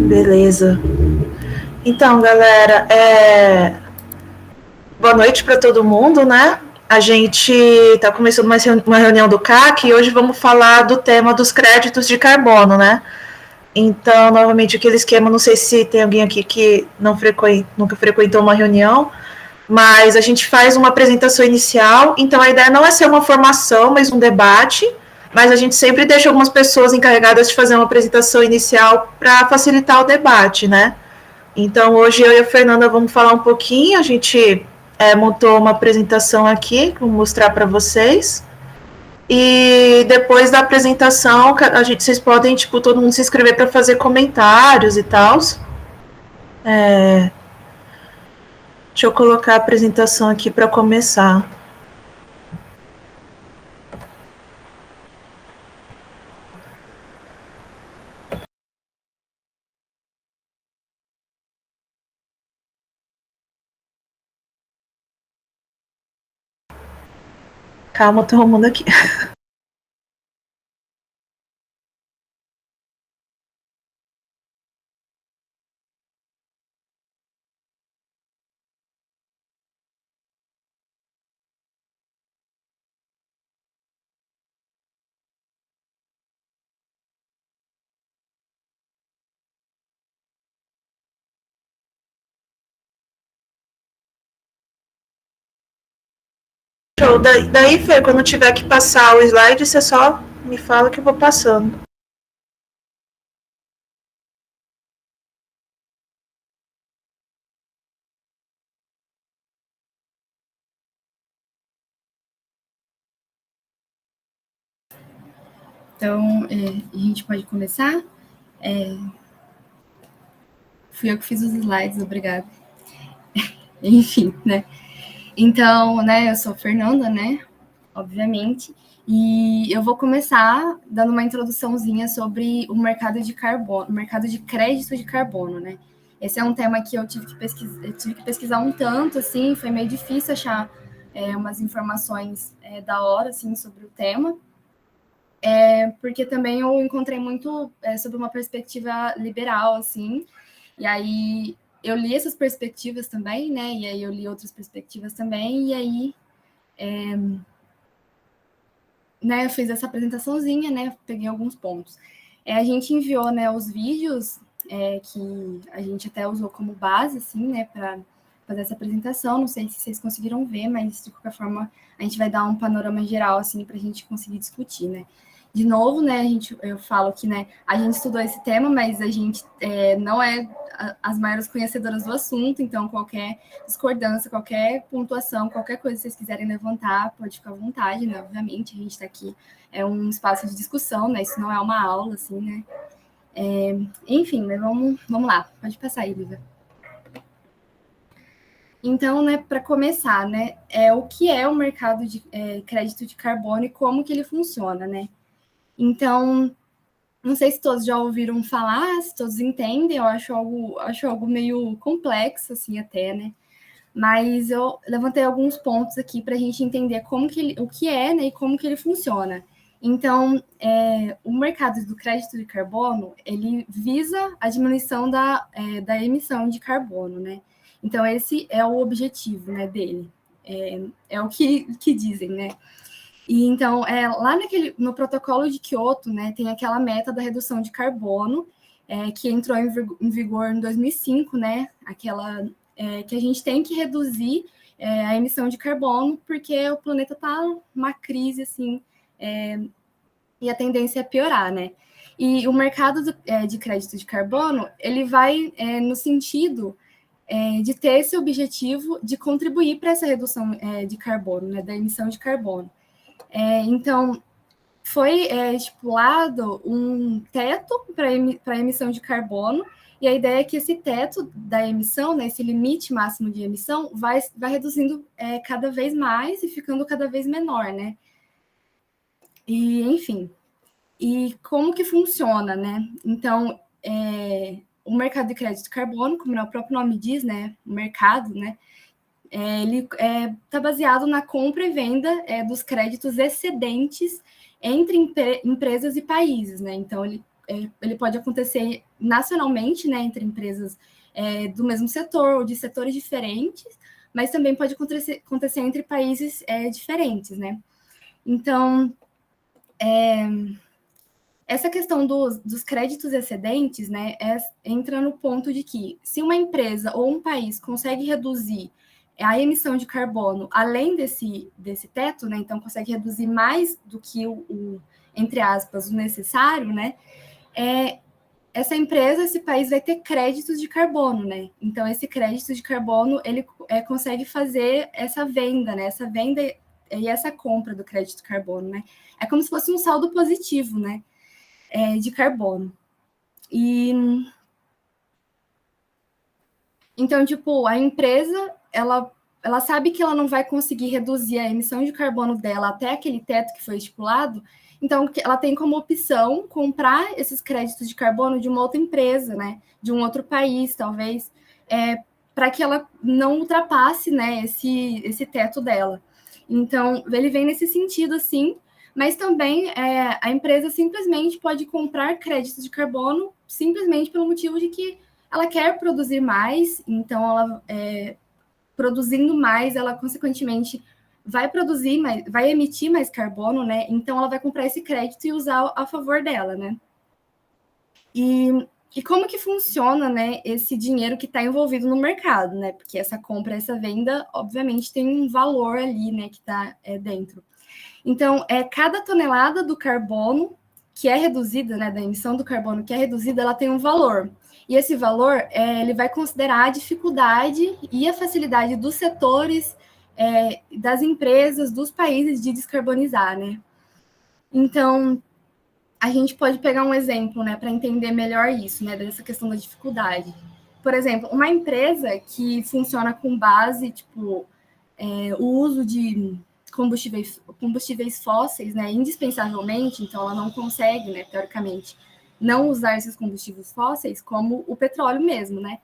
Beleza. Então, galera, boa noite para todo mundo, né? A gente está começando uma reunião do CAC e hoje vamos falar do tema dos créditos de carbono, né? Então, novamente, aquele esquema, não sei se tem alguém aqui que nunca frequentou uma reunião, mas a gente faz uma apresentação inicial, então a ideia não é ser uma formação, mas um debate, mas a gente sempre deixa algumas pessoas encarregadas de fazer uma apresentação inicial para facilitar o debate, né? Então, hoje eu e a Fernanda vamos falar um pouquinho. A gente montou uma apresentação aqui, vou mostrar para vocês. E depois da apresentação, vocês podem, tipo, todo mundo se inscrever para fazer comentários e tal. Deixa eu colocar a apresentação aqui para começar. Calma, tô arrumando aqui. Show. Daí, Fê, quando tiver que passar o slide, você só me fala que eu vou passando. Então, a gente pode começar? Fui eu que fiz os slides, obrigada. Enfim, né? Então, né, eu sou Fernanda, né? Obviamente. E eu vou começar dando uma introduçãozinha sobre o mercado de carbono, o mercado de crédito de carbono, né? Esse é um tema que eu tive que pesquisar um tanto, assim, foi meio difícil achar umas informações da hora, assim, sobre o tema. Porque também eu encontrei muito sobre uma perspectiva liberal, assim, e aí eu li essas perspectivas também, né, e aí eu li outras perspectivas também, e aí né, eu fiz essa apresentaçãozinha, né, peguei alguns pontos. A gente enviou, né, os vídeos que a gente até usou como base, assim, né, para fazer essa apresentação. Não sei se vocês conseguiram ver, mas de qualquer forma a gente vai dar um panorama geral, assim, para a gente conseguir discutir, né. De novo, né, eu falo que, né, a gente estudou esse tema, mas a gente não é as maiores conhecedoras do assunto, então qualquer discordância, qualquer pontuação, qualquer coisa que vocês quiserem levantar, pode ficar à vontade, né, obviamente, a gente está aqui, é um espaço de discussão, né, isso não é uma aula, assim, né. Enfim, mas vamos lá, pode passar aí, Lívia. Então, né, para começar, né, o que é o mercado de crédito de carbono e como que ele funciona, né? Então, não sei se todos já ouviram falar, se todos entendem, eu acho algo meio complexo, assim, até, né? Mas eu levantei alguns pontos aqui para a gente entender o que é, né, e como que ele funciona. Então, o mercado do crédito de carbono, ele visa a diminuição da emissão de carbono, né? Então, esse é o objetivo, né, dele. É o que dizem, né? E então, lá no protocolo de Kyoto, né, tem aquela meta da redução de carbono, que entrou em vigor em 2005, né, aquela que a gente tem que reduzir a emissão de carbono, porque o planeta está numa crise, assim, e a tendência é piorar, né? E o mercado de crédito de carbono, ele vai no sentido de ter esse objetivo de contribuir para essa redução de carbono, né, da emissão de carbono. Então, foi estipulado um teto para a emissão de carbono, e a ideia é que esse teto da emissão, né, esse limite máximo de emissão, vai reduzindo cada vez mais e ficando cada vez menor, né? E, enfim, e como que funciona, né? Então, o mercado de crédito de carbono, como o próprio nome diz, né, o mercado, né, ele está baseado na compra e venda dos créditos excedentes entre empresas e países, né? Então, ele ele pode acontecer nacionalmente, né, entre empresas do mesmo setor ou de setores diferentes, mas também pode acontecer entre países diferentes, né? Então, essa questão dos créditos excedentes, né, entra no ponto de que se uma empresa ou um país consegue reduzir a emissão de carbono além desse teto, né, então consegue reduzir mais do que entre aspas, o necessário, né, essa empresa, esse país vai ter créditos de carbono, né? Então, esse crédito de carbono, ele consegue fazer essa venda, né? Essa venda e essa compra do crédito de carbono, né? É como se fosse um saldo positivo, né? De carbono. Então, tipo, a empresa, ela sabe que ela não vai conseguir reduzir a emissão de carbono dela até aquele teto que foi estipulado, então ela tem como opção comprar esses créditos de carbono de uma outra empresa, né? De um outro país, talvez, para que ela não ultrapasse, né, esse teto dela. Então, ele vem nesse sentido, assim, mas também a empresa simplesmente pode comprar créditos de carbono simplesmente pelo motivo de que ela quer produzir mais, então ela produzindo mais, ela consequentemente vai produzir mais, vai emitir mais carbono, né? Então ela vai comprar esse crédito e usar a favor dela, né? E como que funciona, né, esse dinheiro que está envolvido no mercado, né? Porque essa compra, essa venda, obviamente, tem um valor ali, né, que está dentro. Então, cada tonelada do carbono que é reduzida, né, da emissão do carbono que é reduzida, ela tem um valor. E esse valor, ele vai considerar a dificuldade e a facilidade dos setores, das empresas, dos países de descarbonizar, né? Então, a gente pode pegar um exemplo, né, para entender melhor isso, né, dessa questão da dificuldade. Por exemplo, uma empresa que funciona com base, tipo, o uso de combustíveis fósseis, né, indispensavelmente, então ela não consegue, né, teoricamente, não usar esses combustíveis fósseis como o petróleo mesmo, né?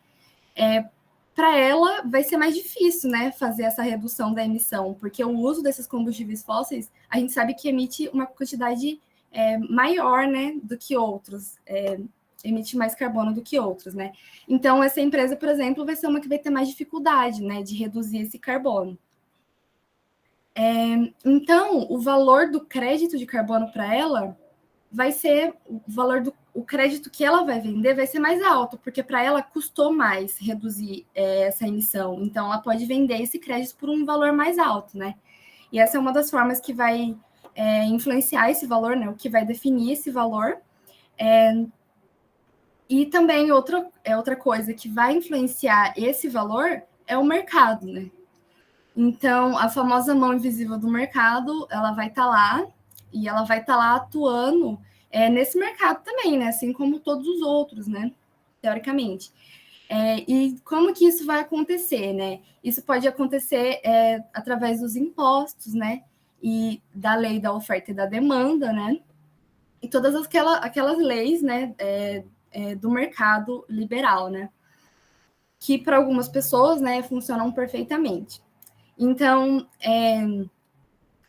Para ela vai ser mais difícil, né, fazer essa redução da emissão, porque o uso desses combustíveis fósseis, a gente sabe que emite uma quantidade maior, né, do que outros, emite mais carbono do que outros, né? Então, essa empresa, por exemplo, vai ser uma que vai ter mais dificuldade, né, de reduzir esse carbono. Então, o valor do crédito de carbono para ela vai ser o valor do crédito que ela vai vender vai ser mais alto, porque para ela custou mais reduzir essa emissão. Então, ela pode vender esse crédito por um valor mais alto, né? E essa é uma das formas que vai influenciar esse valor, né? O que vai definir esse valor. E também outra coisa que vai influenciar esse valor é o mercado, né? Então, a famosa mão invisível do mercado, ela vai estar lá e ela vai estar lá atuando nesse mercado também, né? Assim como todos os outros, né? Teoricamente. E como que isso vai acontecer, né? Isso pode acontecer através dos impostos, né? E da lei da oferta e da demanda, né? E todas aquelas leis, né? Do mercado liberal, né? Que para algumas pessoas, né? Funcionam perfeitamente. Então,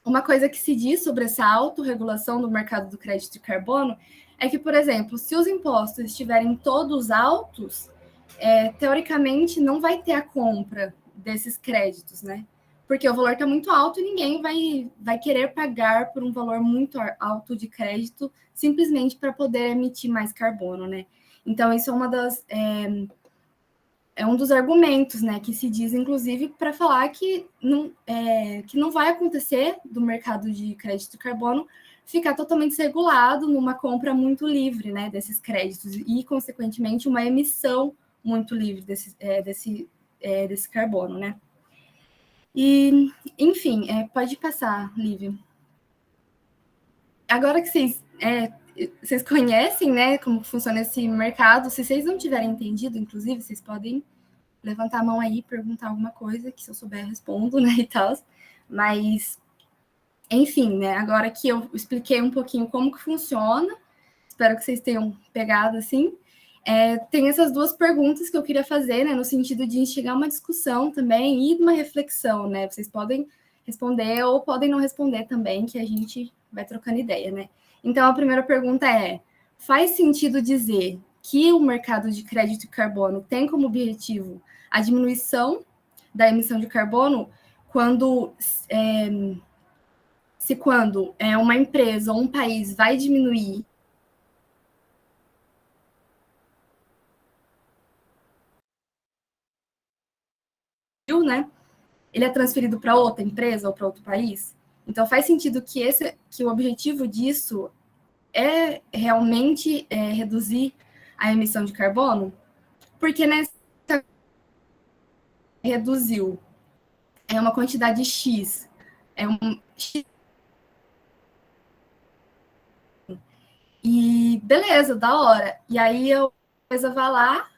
uma coisa que se diz sobre essa autorregulação do mercado do crédito de carbono é que, por exemplo, se os impostos estiverem todos altos, teoricamente não vai ter a compra desses créditos, né? Porque o valor está muito alto e ninguém vai querer pagar por um valor muito alto de crédito simplesmente para poder emitir mais carbono, né? Então, isso é uma das... um dos argumentos, né, que se diz, inclusive, para falar que não vai acontecer do mercado de crédito de carbono ficar totalmente desregulado numa compra muito livre, né, desses créditos e, consequentemente, uma emissão muito livre desse carbono, né. E, enfim, pode passar, Lívia. Agora que vocês conhecem, né, como funciona esse mercado, se vocês não tiverem entendido, inclusive, vocês podem levantar a mão aí, perguntar alguma coisa, que se eu souber, eu respondo, né, e tal. Mas, enfim, né, agora que eu expliquei um pouquinho como que funciona, espero que vocês tenham pegado, assim, tem essas duas perguntas que eu queria fazer, né, no sentido de instigar uma discussão também e uma reflexão, né, vocês podem responder ou podem não responder também, que a gente vai trocando ideia, né. Então, a primeira pergunta é: faz sentido dizer que o mercado de crédito de carbono tem como objetivo a diminuição da emissão de carbono quando uma empresa ou um país vai diminuir, né? Ele é transferido para outra empresa ou para outro país. Então faz sentido que o objetivo disso é realmente reduzir a emissão de carbono, porque nessa reduziu uma quantidade X, e beleza, da hora. E aí a empresa vai lá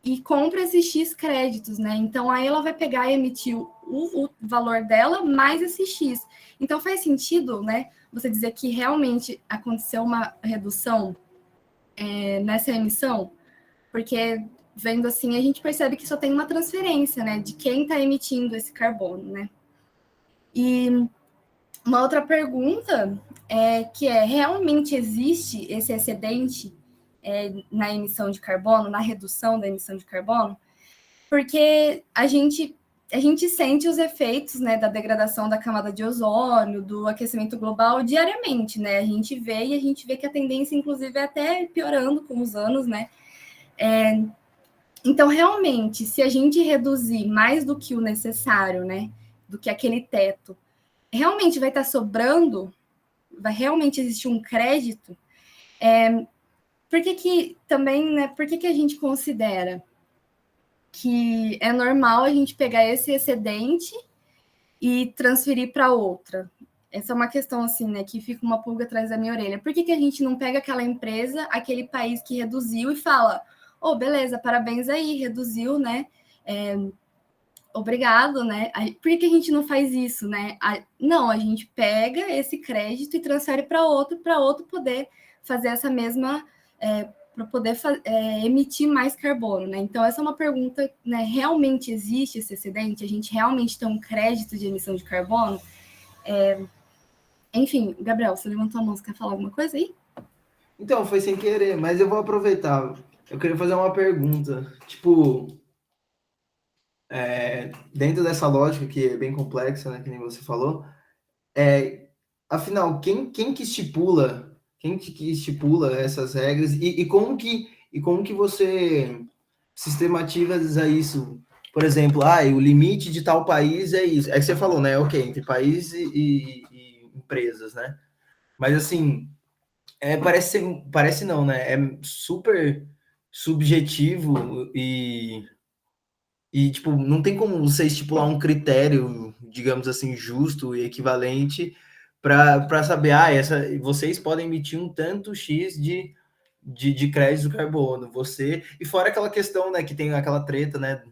e compra esses X créditos, né? Então aí ela vai pegar e emitir o valor dela mais esse X. Então faz sentido, né? Você dizer que realmente aconteceu uma redução nessa emissão, porque vendo assim a gente percebe que só tem uma transferência, né? De quem está emitindo esse carbono, né? E uma outra pergunta realmente existe esse excedente na emissão de carbono, na redução da emissão de carbono? Porque a gente sente os efeitos, né, da degradação da camada de ozônio, do aquecimento global diariamente, né? A gente vê que a tendência, inclusive, é até piorando com os anos, né? Então, realmente, se a gente reduzir mais do que o necessário, né, do que aquele teto, realmente vai estar sobrando? Vai realmente existir um crédito? Por que também, né? Por que a gente considera que é normal a gente pegar esse excedente e transferir para outra? Essa é uma questão, assim, né, que fica uma pulga atrás da minha orelha. Por que a gente não pega aquela empresa, aquele país que reduziu e fala, oh, beleza, parabéns aí, reduziu, né? Obrigado, né? Por que a gente não faz isso, né? Não, a gente pega esse crédito e transfere para outro poder fazer essa mesma, para poder emitir mais carbono, né? Então, essa é uma pergunta, né? Realmente existe esse excedente? A gente realmente tem um crédito de emissão de carbono? Enfim, Gabriel, você levantou a mão, você quer falar alguma coisa aí? Então, foi sem querer, mas eu vou aproveitar. Eu queria fazer uma pergunta. Tipo, dentro dessa lógica que é bem complexa, né, que nem você falou, afinal, quem que estipula, que estipula essas regras e como que você sistematiza isso? Por exemplo, o limite de tal país é isso. É que você falou, né? Ok, entre país e empresas, né? Mas assim, parece não, né? É super subjetivo e tipo, não tem como você estipular um critério, digamos assim, justo e equivalente para saber, vocês podem emitir um tanto X de crédito de carbono, e fora aquela questão, né, que tem aquela treta, né,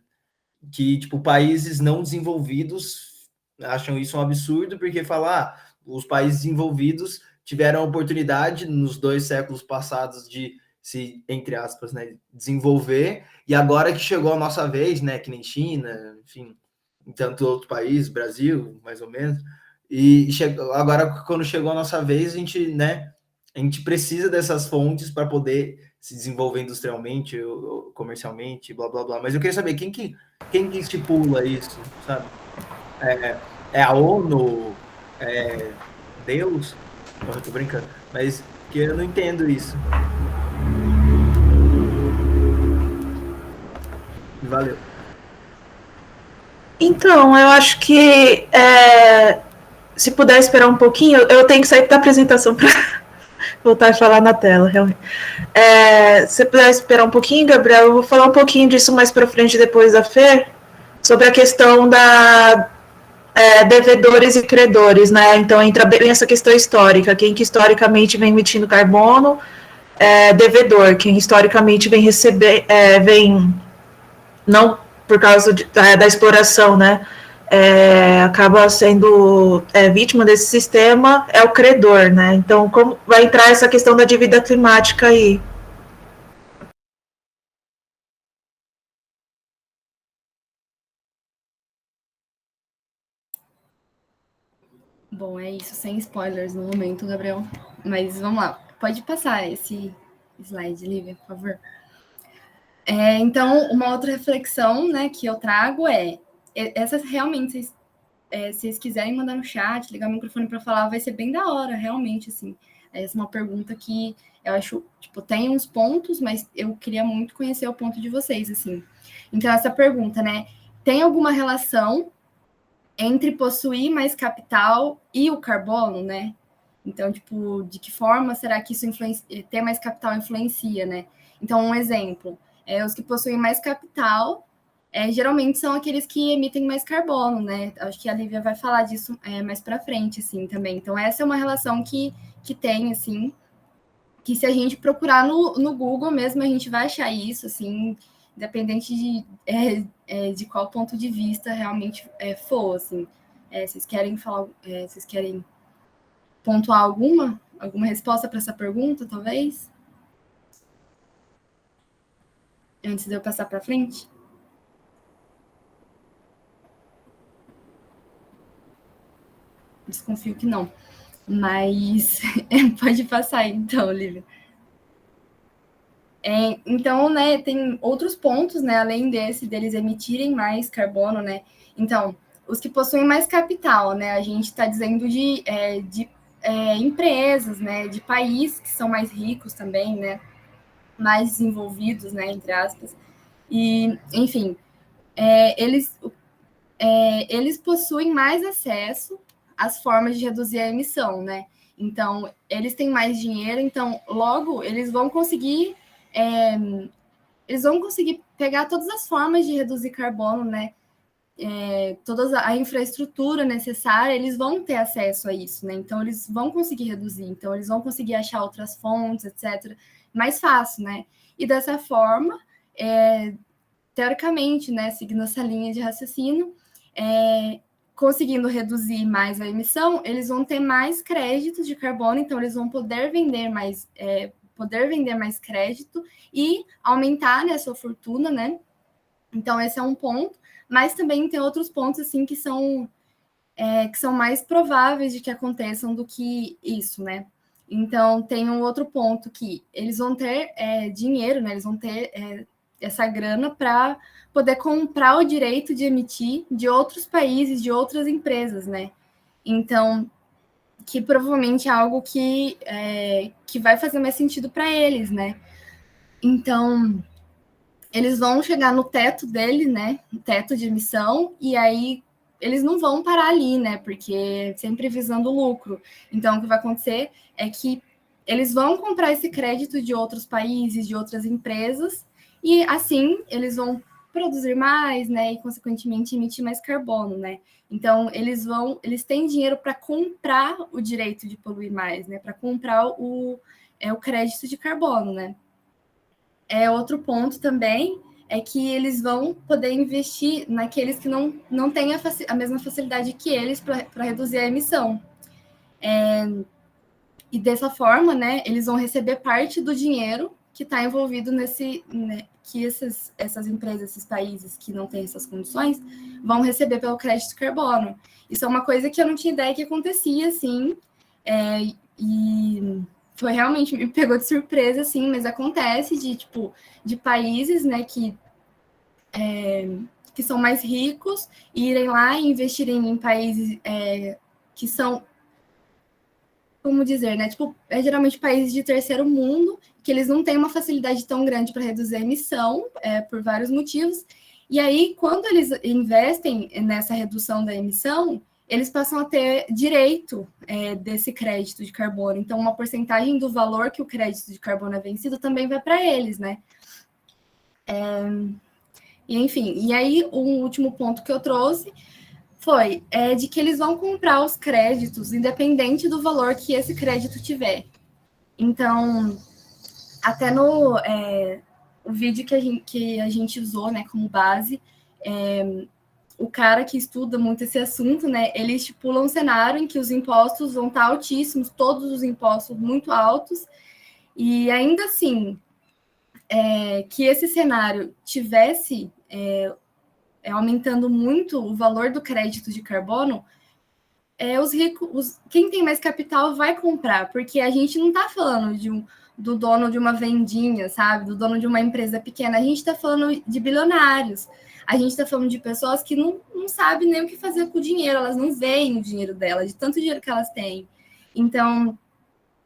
que, tipo, países não desenvolvidos acham isso um absurdo, porque falar, os países desenvolvidos tiveram a oportunidade nos 2 séculos passados de se, entre aspas, né, desenvolver, e agora que chegou a nossa vez, né, que nem China, enfim, em tanto outro país, Brasil, mais ou menos, agora quando chegou a nossa vez, a gente precisa dessas fontes para poder se desenvolver industrialmente, ou comercialmente, blá blá blá. Mas eu queria saber quem que estipula isso, sabe? É a ONU? É Deus? Eu tô brincando, mas que eu não entendo isso. Valeu. Então, eu acho que se puder esperar um pouquinho, eu tenho que sair da apresentação para voltar a falar na tela, realmente. Se puder esperar um pouquinho, Gabriel, eu vou falar um pouquinho disso mais para frente depois da Fer, sobre a questão da devedores e credores, né? Então entra bem essa questão histórica, quem que historicamente vem emitindo carbono, devedor, quem historicamente vem receber, vem não por causa da exploração, né? Acaba sendo vítima desse sistema é o credor, né? Então, como vai entrar essa questão da dívida climática aí? Bom, é isso, sem spoilers no momento, Gabriel. Mas vamos lá, pode passar esse slide, Lívia, por favor. Então, uma outra reflexão, né, que eu trago essas realmente, se vocês quiserem mandar no chat, ligar o microfone para falar, vai ser bem da hora, realmente, assim. Essa é uma pergunta que eu acho, tipo, tem uns pontos, mas eu queria muito conhecer o ponto de vocês, assim. Então, essa pergunta, né, tem alguma relação entre possuir mais capital e o carbono, né? Então, tipo, de que forma será que isso ter mais capital influencia, né? Então, um exemplo, os que possuem mais capital, geralmente são aqueles que emitem mais carbono, né? Acho que a Lívia vai falar disso mais para frente, assim, também. Então, essa é uma relação que tem, assim, que se a gente procurar no Google mesmo, a gente vai achar isso, assim, independente de qual ponto de vista realmente for, assim. Vocês querem falar, vocês querem pontuar alguma resposta para essa pergunta, talvez? Antes de eu passar para frente? Desconfio que não. Mas pode passar então, Lívia. Então, né, tem outros pontos, né, além deles emitirem mais carbono, né? Então, os que possuem mais capital, né, a gente está dizendo de empresas, né, de países que são mais ricos também, né, mais desenvolvidos, né, entre aspas. E, enfim, eles possuem mais acesso às formas de reduzir a emissão, né? Então, eles têm mais dinheiro, então, logo, eles vão conseguir pegar todas as formas de reduzir carbono, né? Toda a infraestrutura necessária, eles vão ter acesso a isso, né? Então, eles vão conseguir reduzir, então, eles vão conseguir achar outras fontes, etc., mais fácil, né? E dessa forma, teoricamente, né, seguindo essa linha de raciocínio, conseguindo reduzir mais a emissão, eles vão ter mais créditos de carbono, então eles vão poder vender mais crédito e aumentar, né, a sua fortuna, né? Então, esse é um ponto, mas também tem outros pontos, assim, que são mais prováveis de que aconteçam do que isso, né? Então, tem um outro ponto que eles vão ter dinheiro, né? Eles vão ter essa grana para poder comprar o direito de emitir de outros países, de outras empresas, né? Então, que provavelmente é algo que vai fazer mais sentido para eles, né? Então, eles vão chegar no teto dele, né? No teto de emissão, e aí eles não vão parar ali, né? Porque sempre visando lucro. Então, o que vai acontecer é que eles vão comprar esse crédito de outros países, de outras empresas, e assim eles vão produzir mais, né? E, consequentemente, emitir mais carbono, né? Então, eles têm dinheiro para comprar o direito de poluir mais, né? Para comprar o crédito de carbono, né? Outro ponto também é que eles vão poder investir naqueles que não têm a mesma facilidade que eles para reduzir a emissão. E dessa forma, né, eles vão receber parte do dinheiro que está envolvido que essas empresas, esses países que não têm essas condições, vão receber pelo crédito de carbono. Isso é uma coisa que eu não tinha ideia que acontecia, assim, e foi realmente, me pegou de surpresa, assim, mas acontece de países, né, que são mais ricos, irem lá e investirem em países que são, como dizer, né, geralmente países de terceiro mundo, que eles não têm uma facilidade tão grande para reduzir a emissão, por vários motivos, e aí, quando eles investem nessa redução da emissão, eles passam a ter direito desse crédito de carbono. Então, uma porcentagem do valor que o crédito de carbono é vencido também vai para eles, né? E, enfim, e aí o último ponto que eu trouxe foi de que eles vão comprar os créditos independente do valor que esse crédito tiver. Então, até no o vídeo que a gente usou, né, como base, o cara que estuda muito esse assunto, né, ele estipula um cenário em que os impostos vão estar altíssimos, todos os impostos muito altos, e ainda assim, que esse cenário tivesse aumentando muito o valor do crédito de carbono, os ricos, quem tem mais capital vai comprar, porque a gente não está falando de do dono de uma vendinha, sabe? Do dono de uma empresa pequena. A gente está falando de bilionários. A gente está falando de pessoas que não sabem nem o que fazer com o dinheiro, elas não veem o dinheiro delas, de tanto dinheiro que elas têm. Então,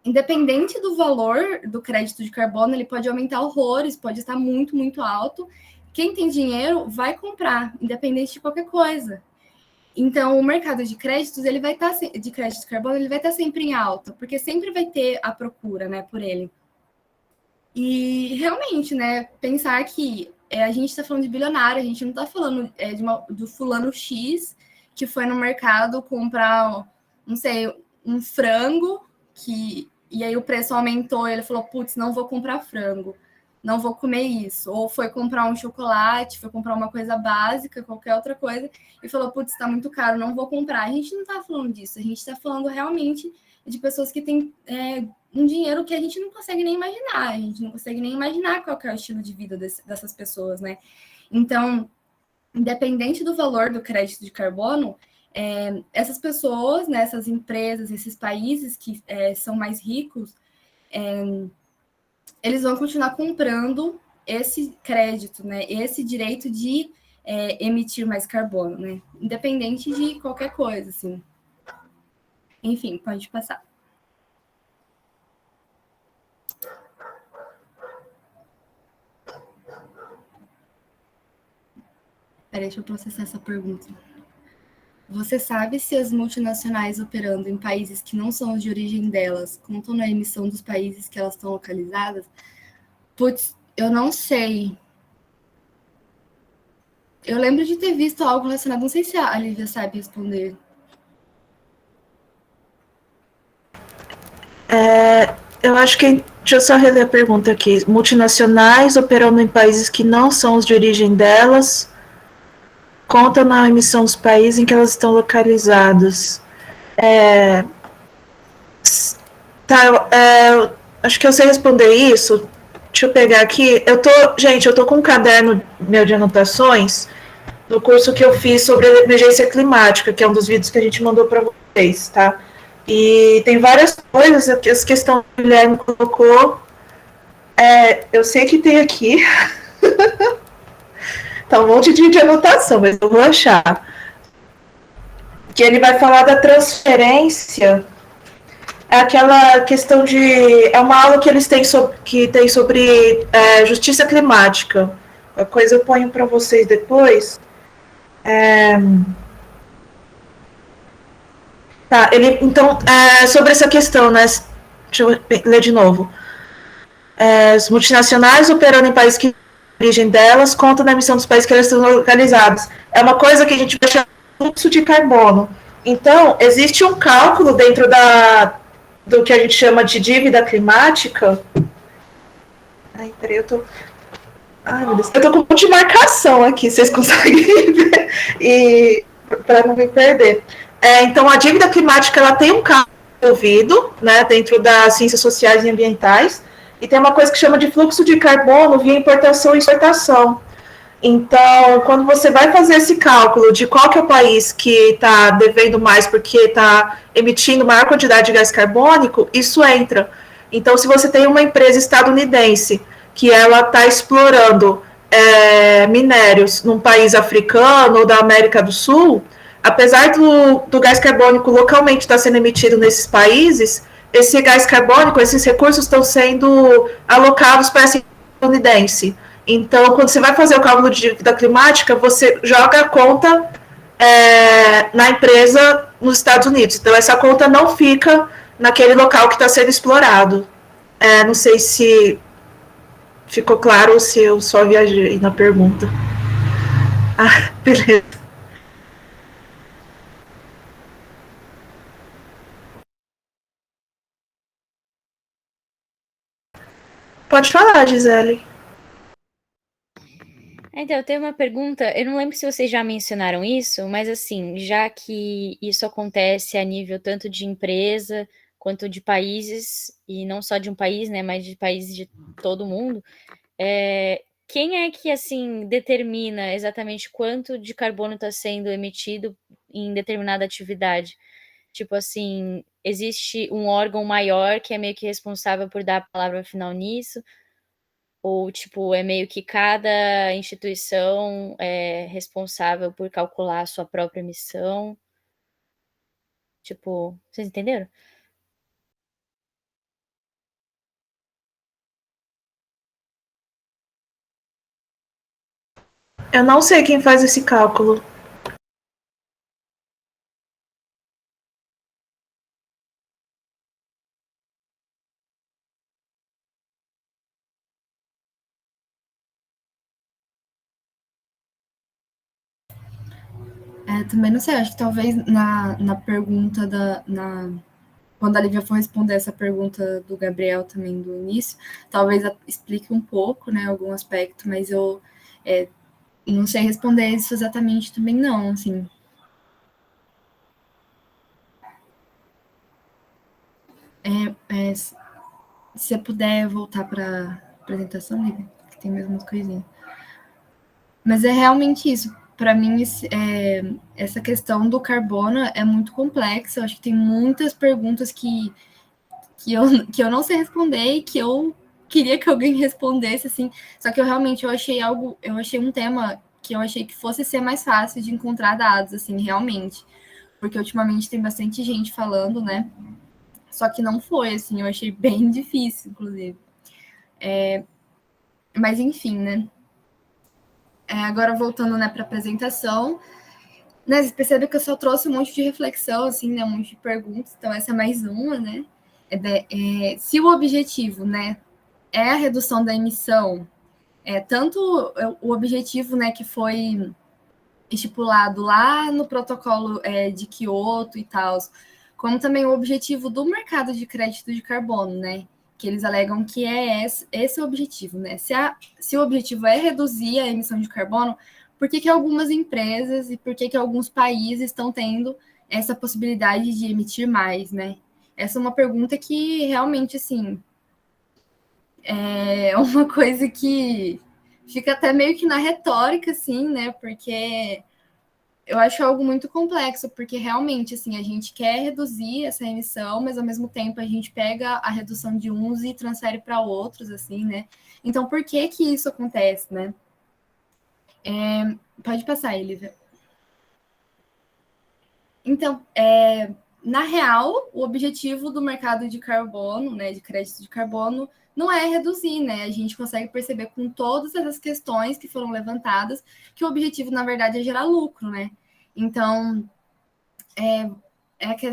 independente do valor do crédito de carbono, ele pode aumentar horrores, pode estar muito, muito alto. Quem tem dinheiro vai comprar, independente de qualquer coisa. Então, o mercado de créditos, ele vai estar de crédito de carbono, ele vai estar sempre em alta, porque sempre vai ter a procura, né, por ele. E realmente, né, pensar que a gente está falando de bilionário, a gente não está falando do fulano X que foi no mercado comprar, não sei, um frango e aí o preço aumentou e ele falou, putz, não vou comprar frango, não vou comer isso. Ou foi comprar um chocolate, foi comprar uma coisa básica, qualquer outra coisa, e falou, putz, está muito caro, não vou comprar. A gente não está falando disso, a gente está falando realmente de pessoas que têm um dinheiro que a gente não consegue nem imaginar, a gente não consegue nem imaginar qual é o estilo de vida dessas pessoas, né? Então, independente do valor do crédito de carbono, essas pessoas, né, essas empresas, esses países que são mais ricos, eles vão continuar comprando esse crédito, né, esse direito de emitir mais carbono, né, independente de qualquer coisa, assim. Enfim, pode passar. Peraí, deixa eu processar essa pergunta. Você sabe se as multinacionais operando em países que não são de origem delas contam na emissão dos países que elas estão localizadas? Putz, eu não sei. Eu lembro de ter visto algo relacionado, não sei se a Lívia sabe responder. Eu acho que. Deixa eu só reler a pergunta aqui. Multinacionais operando em países que não são os de origem delas contam na emissão dos países em que elas estão localizadas. Acho que eu sei responder isso. Deixa eu pegar aqui. Gente, eu tô com um caderno meu de anotações do curso que eu fiz sobre a emergência climática, que é um dos vídeos que a gente mandou para vocês, tá? E tem várias coisas, as questões que o Guilherme colocou. Eu sei que tem aqui. Tá um monte de anotação, mas eu vou achar. Que ele vai falar da transferência. É aquela questão de. É uma aula que eles têm sobre justiça climática. A coisa eu ponho para vocês depois. Tá, então, sobre essa questão, né? Deixa eu ler de novo. As multinacionais operando em países que a origem delas contam na emissão dos países que elas estão localizadas. É uma coisa que a gente vai chamar de fluxo de carbono. Então, existe um cálculo dentro do que a gente chama de dívida climática. Ai, peraí, eu tô. Ai, meu Deus. Eu tô com um monte de marcação aqui, vocês conseguem ver? E para não me perder. Então, a dívida climática ela tem um cálculo envolvido, né, dentro das ciências sociais e ambientais, e tem uma coisa que chama de fluxo de carbono via importação e exportação. Então, quando você vai fazer esse cálculo de qual que é o país que está devendo mais porque está emitindo maior quantidade de gás carbônico, isso entra. Então, se você tem uma empresa estadunidense que ela está explorando minérios num país africano ou da América do Sul, apesar do gás carbônico localmente estar sendo emitido nesses países, esse gás carbônico, esses recursos estão sendo alocados para essa estadunidense. Então, quando você vai fazer o cálculo de dívida climática, você joga a conta na empresa nos Estados Unidos. Então, essa conta não fica naquele local que está sendo explorado. Não sei se ficou claro ou se eu só viajei na pergunta. Ah, beleza. Pode falar, Gisele. Então, eu tenho uma pergunta, eu não lembro se vocês já mencionaram isso, mas assim, já que isso acontece a nível tanto de empresa quanto de países, e não só de um país, né, mas de países de todo mundo, quem é que, assim, determina exatamente quanto de carbono está sendo emitido em determinada atividade? Tipo assim, existe um órgão maior que é meio que responsável por dar a palavra final nisso? Ou, tipo, é meio que cada instituição é responsável por calcular a sua própria emissão? Tipo, vocês entenderam? Eu não sei quem faz esse cálculo. Também não sei, acho que talvez na pergunta quando a Lívia for responder essa pergunta do Gabriel também do início, talvez explique um pouco, né, algum aspecto, mas eu não sei responder isso exatamente também não, assim. Se você puder voltar para a apresentação, Lívia, que tem mais umas coisinhas. Mas é realmente isso. Para mim, essa questão do carbono é muito complexa. Eu acho que tem muitas perguntas que eu não sei responder e que eu queria que alguém respondesse, assim. Só que eu achei um tema que eu achei que fosse ser mais fácil de encontrar dados, assim, realmente. Porque ultimamente tem bastante gente falando, né? Só que não foi, assim, eu achei bem difícil, inclusive. Mas enfim, né? Agora voltando, né, para a apresentação, né, você percebe que eu só trouxe um monte de reflexão, assim, né, um monte de perguntas, então essa é mais uma, né? Se o objetivo, né, é a redução da emissão, tanto o objetivo, né, que foi estipulado lá no protocolo de Kyoto e tal, como também o objetivo do mercado de crédito de carbono, né, que eles alegam que é esse o objetivo, né? Se o objetivo é reduzir a emissão de carbono, por que algumas empresas e por que alguns países estão tendo essa possibilidade de emitir mais, né? Essa é uma pergunta que realmente, assim, é uma coisa que fica até meio que na retórica, assim, né? Porque eu acho algo muito complexo, porque realmente, assim, a gente quer reduzir essa emissão, mas ao mesmo tempo a gente pega a redução de uns e transfere para outros, assim, né? Então, por que que isso acontece, né? Pode passar, Elívia. Então, na real, o objetivo do mercado de carbono, né, de crédito de carbono, não é reduzir, né? A gente consegue perceber com todas essas questões que foram levantadas que o objetivo, na verdade, é gerar lucro, né? Então,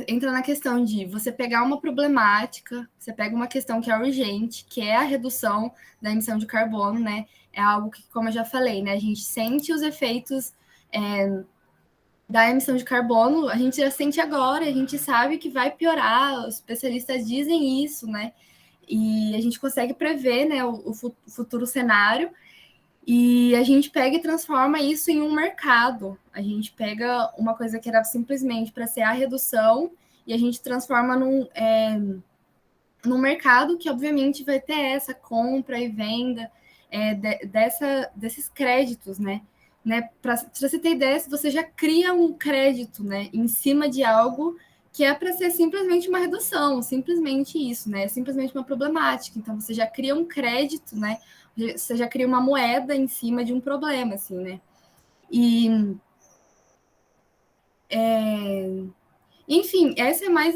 entra na questão de você pegar uma problemática, você pega uma questão que é urgente, que é a redução da emissão de carbono, né? É algo que, como eu já falei, né, a gente sente os efeitos da emissão de carbono, a gente já sente agora, a gente sabe que vai piorar, os especialistas dizem isso, né? E a gente consegue prever, né, o futuro cenário. E a gente pega e transforma isso em um mercado. A gente pega uma coisa que era simplesmente para ser a redução e a gente transforma num mercado que, obviamente, vai ter essa compra e venda desses créditos, né? Para você ter ideia, você já cria um crédito, né, em cima de algo que é para ser simplesmente uma redução, simplesmente isso, né? Simplesmente uma problemática. Então, você já cria um crédito, né? Você já cria uma moeda em cima de um problema, assim, né? E, enfim, essa é mais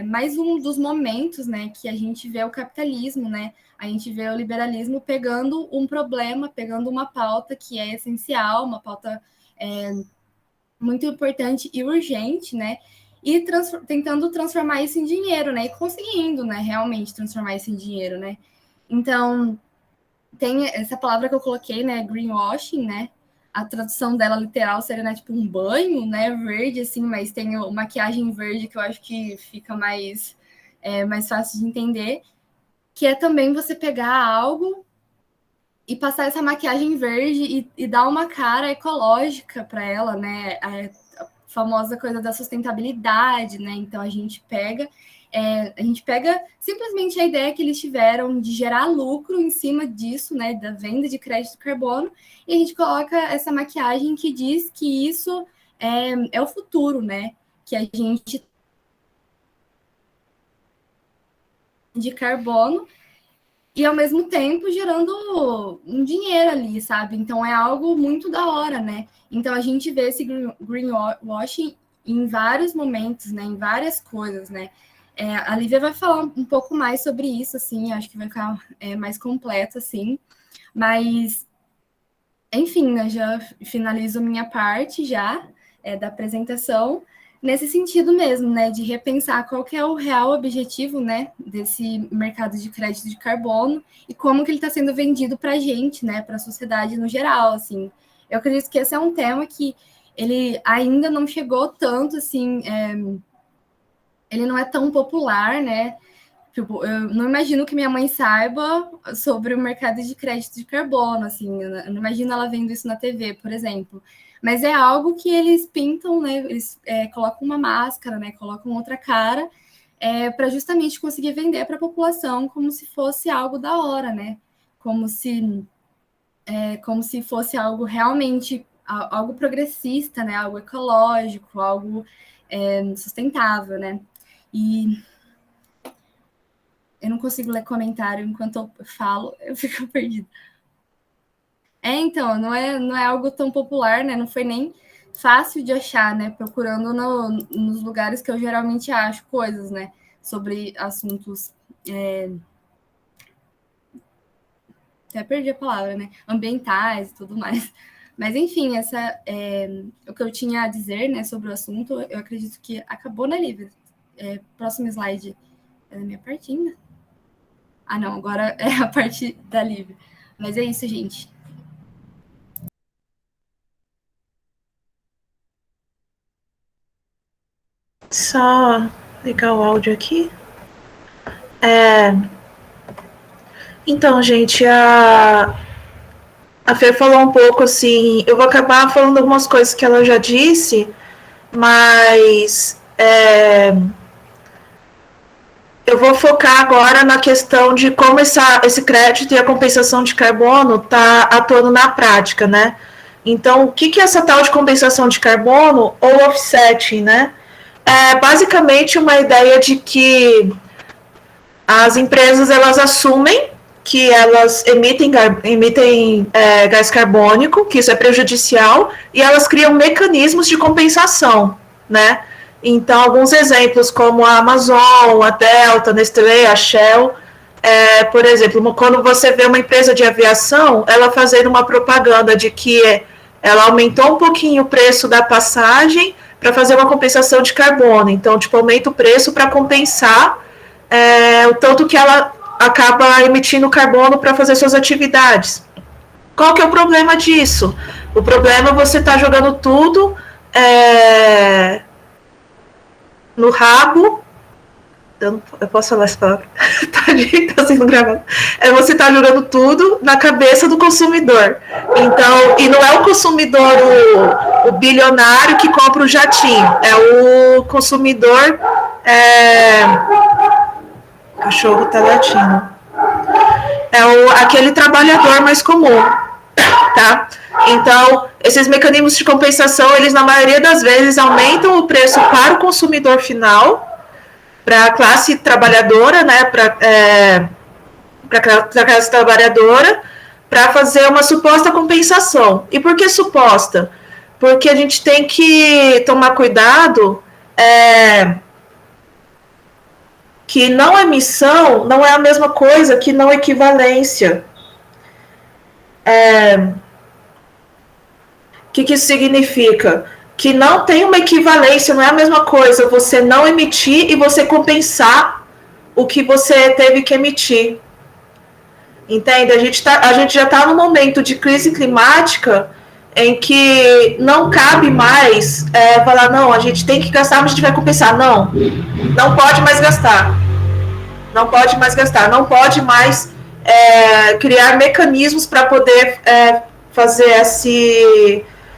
mais um dos momentos, né, que a gente vê o capitalismo, né? A gente vê o liberalismo pegando um problema, pegando uma pauta que é essencial, uma pauta muito importante e urgente, né? E tentando transformar isso em dinheiro, né? E conseguindo, né, realmente transformar isso em dinheiro, né? Então, tem essa palavra que eu coloquei, né, greenwashing, né? A tradução dela literal seria, né, tipo um banho, né, verde, assim, mas tem maquiagem verde que eu acho que fica mais fácil de entender, que é também você pegar algo e passar essa maquiagem verde e dar uma cara ecológica para ela, né? A famosa coisa da sustentabilidade, né? Então a gente pega simplesmente a ideia que eles tiveram de gerar lucro em cima disso, né? Da venda de crédito carbono, e a gente coloca essa maquiagem que diz que isso é o futuro, né? Que a gente de carbono e, ao mesmo tempo, gerando um dinheiro ali, sabe? Então, é algo muito da hora, né? Então, a gente vê esse greenwashing em vários momentos, né? Em várias coisas, né? A Lívia vai falar um pouco mais sobre isso, assim, acho que vai ficar mais completo, assim. Mas, enfim, né? Já finalizo minha parte já da apresentação. Nesse sentido mesmo, né, de repensar qual que é o real objetivo, né, desse mercado de crédito de carbono e como que ele está sendo vendido para a gente, né, para a sociedade no geral, assim. Eu acredito que esse é um tema que ele ainda não chegou tanto, assim, ele não é tão popular, né, tipo, eu não imagino que minha mãe saiba sobre o mercado de crédito de carbono, assim, eu não imagino ela vendo isso na TV, por exemplo. Mas é algo que eles pintam, né? Eles colocam uma máscara, né? Colocam outra cara, para justamente conseguir vender para a população como se fosse algo da hora, né? Como se fosse algo realmente algo progressista, né? Algo ecológico, algo sustentável, né? E eu não consigo ler comentário enquanto eu falo, eu fico perdida. Então, não é algo tão popular, né? Não foi nem fácil de achar, né? Procurando nos lugares que eu geralmente acho coisas, né? Sobre assuntos. Até perdi a palavra, né? Ambientais e tudo mais. Mas, enfim, o que eu tinha a dizer, né, sobre o assunto, eu acredito que acabou na Lívia. Próximo slide é da minha parte ainda? Ah, não, agora é a parte da Lívia. Mas é isso, gente. Só ligar o áudio aqui. Então, gente, a Fer falou um pouco assim. Eu vou acabar falando algumas coisas que ela já disse, mas eu vou focar agora na questão de como esse crédito e a compensação de carbono está atuando na prática, né? Então, o que é essa tal de compensação de carbono ou offsetting, né? É basicamente uma ideia de que as empresas elas assumem que elas emitem gás carbônico, que isso é prejudicial, e elas criam mecanismos de compensação, né? Então, alguns exemplos como a Amazon, a Delta, a Nestlé, a Shell, por exemplo, quando você vê uma empresa de aviação, ela fazendo uma propaganda de que ela aumentou um pouquinho o preço da passagem para fazer uma compensação de carbono. Então, tipo, aumenta o preço para compensar o tanto que ela acaba emitindo carbono para fazer suas atividades. Qual que é o problema disso? O problema é você estar jogando tudo no rabo. Eu posso falar essa palavra? Tá sendo gravado. Você tá jogando tudo na cabeça do consumidor. Então, e não é o consumidor o bilionário que compra o jatinho, é o consumidor. O cachorro tá latindo. Aquele trabalhador mais comum, tá? Então, esses mecanismos de compensação, eles na maioria das vezes aumentam o preço para o consumidor final, para a classe trabalhadora, né, para a classe trabalhadora, para fazer uma suposta compensação. E por que suposta? Porque a gente tem que tomar cuidado que não emissão não é a mesma coisa que não equivalência. O que isso significa? Que não tem uma equivalência, não é a mesma coisa você não emitir e você compensar o que você teve que emitir. Entende? A gente já está num momento de crise climática em que não cabe mais falar, não, a gente tem que gastar, mas a gente vai compensar. Não pode mais gastar. Não pode mais gastar, não pode mais criar mecanismos para poder fazer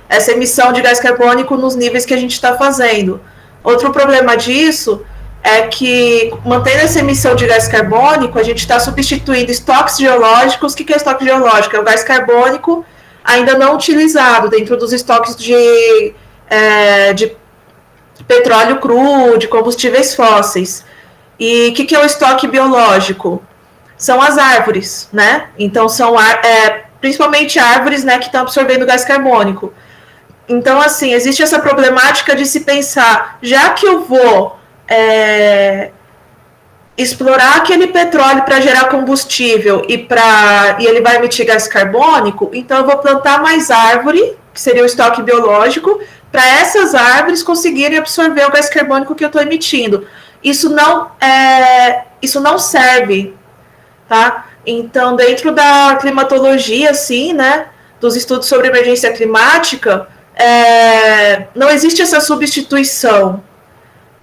essa emissão de gás carbônico nos níveis que a gente está fazendo. Outro problema disso é que, mantendo essa emissão de gás carbônico, a gente está substituindo estoques geológicos. O que é estoque geológico? É o gás carbônico ainda não utilizado dentro dos estoques de petróleo cru, de combustíveis fósseis. E o que é o estoque biológico? São as árvores, né? Então, são principalmente árvores, né, que estão absorvendo gás carbônico. Então, assim, existe essa problemática de se pensar, já que eu vou explorar aquele petróleo para gerar combustível e ele vai emitir gás carbônico, então eu vou plantar mais árvore, que seria o estoque biológico, para essas árvores conseguirem absorver o gás carbônico que eu estou emitindo. Isso não serve, tá? Então, dentro da climatologia, assim, né, dos estudos sobre emergência climática, não existe essa substituição.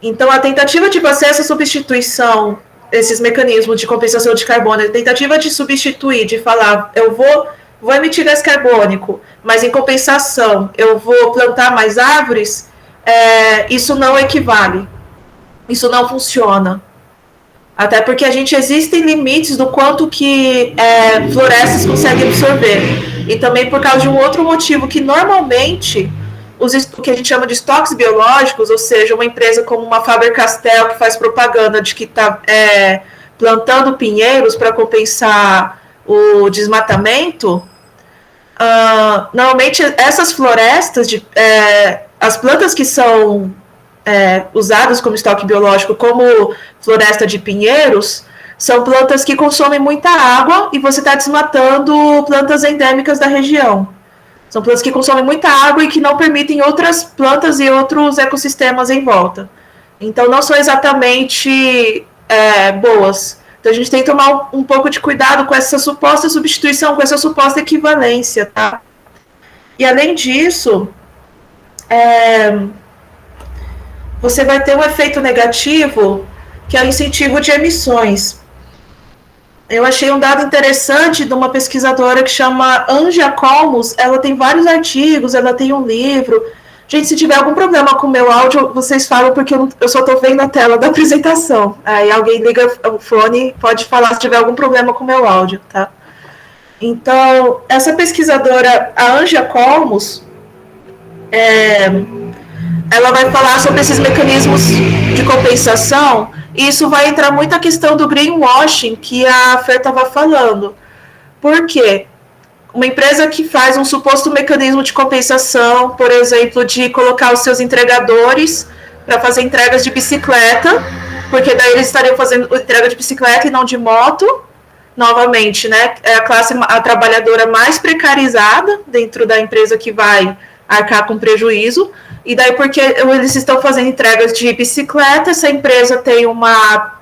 Então, a tentativa de fazer essa substituição, esses mecanismos de compensação de carbono, a tentativa de substituir, de falar, eu vou emitir gás carbônico, mas em compensação eu vou plantar mais árvores, isso não equivale. Isso não funciona. Até porque existem limites do quanto que florestas conseguem absorver. E também por causa de um outro motivo, que normalmente o que a gente chama de estoques biológicos, ou seja, uma empresa como uma Faber-Castell que faz propaganda de que está plantando pinheiros para compensar o desmatamento, normalmente essas florestas, as plantas que são usadas como estoque biológico, como floresta de pinheiros, são plantas que consomem muita água e você está desmatando plantas endêmicas da região. São plantas que consomem muita água e que não permitem outras plantas e outros ecossistemas em volta. Então, não são exatamente boas. Então, a gente tem que tomar um pouco de cuidado com essa suposta substituição, com essa suposta equivalência, tá? E, além disso, você vai ter um efeito negativo, que é o incentivo de emissões. Eu achei um dado interessante de uma pesquisadora que chama Anja Colmos. Ela tem vários artigos, ela tem um livro. Gente, se tiver algum problema com o meu áudio, vocês falam, porque eu só estou vendo a tela da apresentação. Aí alguém liga o fone, pode falar se tiver algum problema com o meu áudio, tá? Então, essa pesquisadora, a Anja Colmos, ela vai falar sobre esses mecanismos de compensação, e isso vai entrar muito a questão do greenwashing que a Fer estava falando. Por quê? Uma empresa que faz um suposto mecanismo de compensação, por exemplo, de colocar os seus entregadores para fazer entregas de bicicleta, porque daí eles estariam fazendo entrega de bicicleta e não de moto, novamente, né? É a trabalhadora mais precarizada dentro da empresa que vai arcar com prejuízo. E daí, porque eles estão fazendo entregas de bicicleta, essa empresa tem uma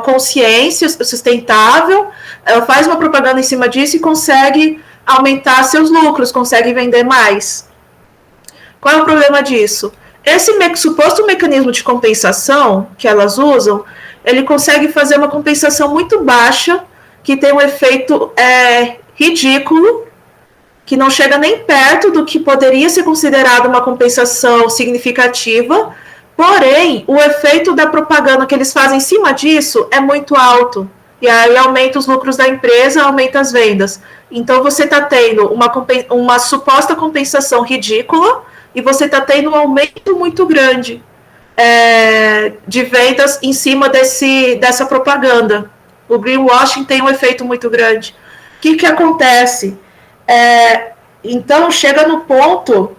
consciência sustentável, ela faz uma propaganda em cima disso e consegue aumentar seus lucros, consegue vender mais. Qual é o problema disso? Esse suposto mecanismo de compensação que elas usam, ele consegue fazer uma compensação muito baixa, que tem um efeito ridículo, que não chega nem perto do que poderia ser considerado uma compensação significativa, porém, o efeito da propaganda que eles fazem em cima disso é muito alto, e aí aumenta os lucros da empresa, aumenta as vendas. Então, você está tendo uma suposta compensação ridícula, e você está tendo um aumento muito grande de vendas em cima dessa propaganda. O greenwashing tem um efeito muito grande. O que acontece? Então, chega no ponto,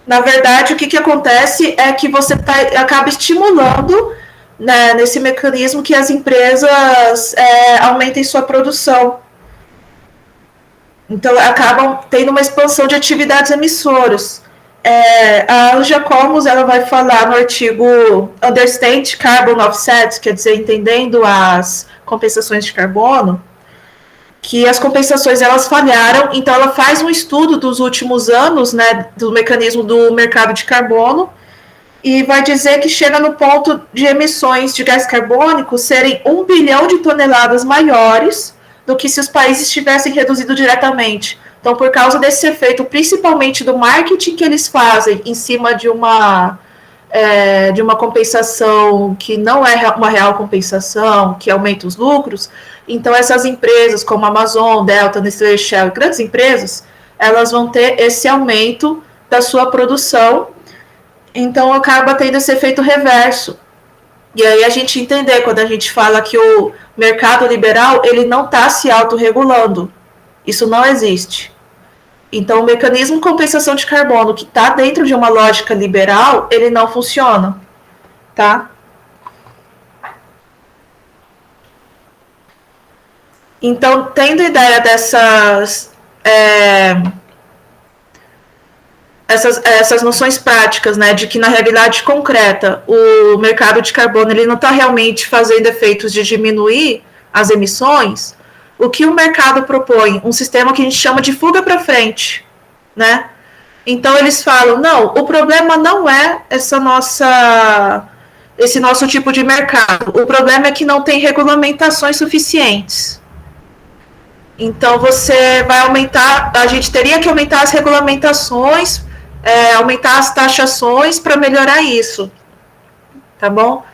na verdade, o que acontece é que você acaba estimulando, né, nesse mecanismo, que as empresas aumentem sua produção. Então, acabam tendo uma expansão de atividades emissoras. A Anja Colmos, ela vai falar no artigo Understand Carbon Offsets, quer dizer, entendendo as compensações de carbono, que as compensações elas falharam. Então ela faz um estudo dos últimos anos, né, do mecanismo do mercado de carbono, e vai dizer que chega no ponto de emissões de gás carbônico serem 1 bilhão de toneladas maiores do que se os países tivessem reduzido diretamente. Então, por causa desse efeito, principalmente do marketing que eles fazem em cima de uma compensação que não é uma real compensação, que aumenta os lucros, então essas empresas como Amazon, Delta, Nestlé, Shell, grandes empresas, elas vão ter esse aumento da sua produção, então acaba tendo esse efeito reverso. E aí a gente entender, quando a gente fala que o mercado liberal, ele não está se autorregulando. Isso não existe. Então, o mecanismo de compensação de carbono que está dentro de uma lógica liberal, ele não funciona, tá? Então, tendo ideia dessas essas noções práticas, né, de que na realidade concreta o mercado de carbono ele não está realmente fazendo efeitos de diminuir as emissões, o que o mercado propõe? Um sistema que a gente chama de fuga para frente, né? Então eles falam, não, o problema não é esse nosso tipo de mercado, o problema é que não tem regulamentações suficientes. Então você vai aumentar, a gente teria que aumentar as regulamentações, aumentar as taxações para melhorar isso, tá bom?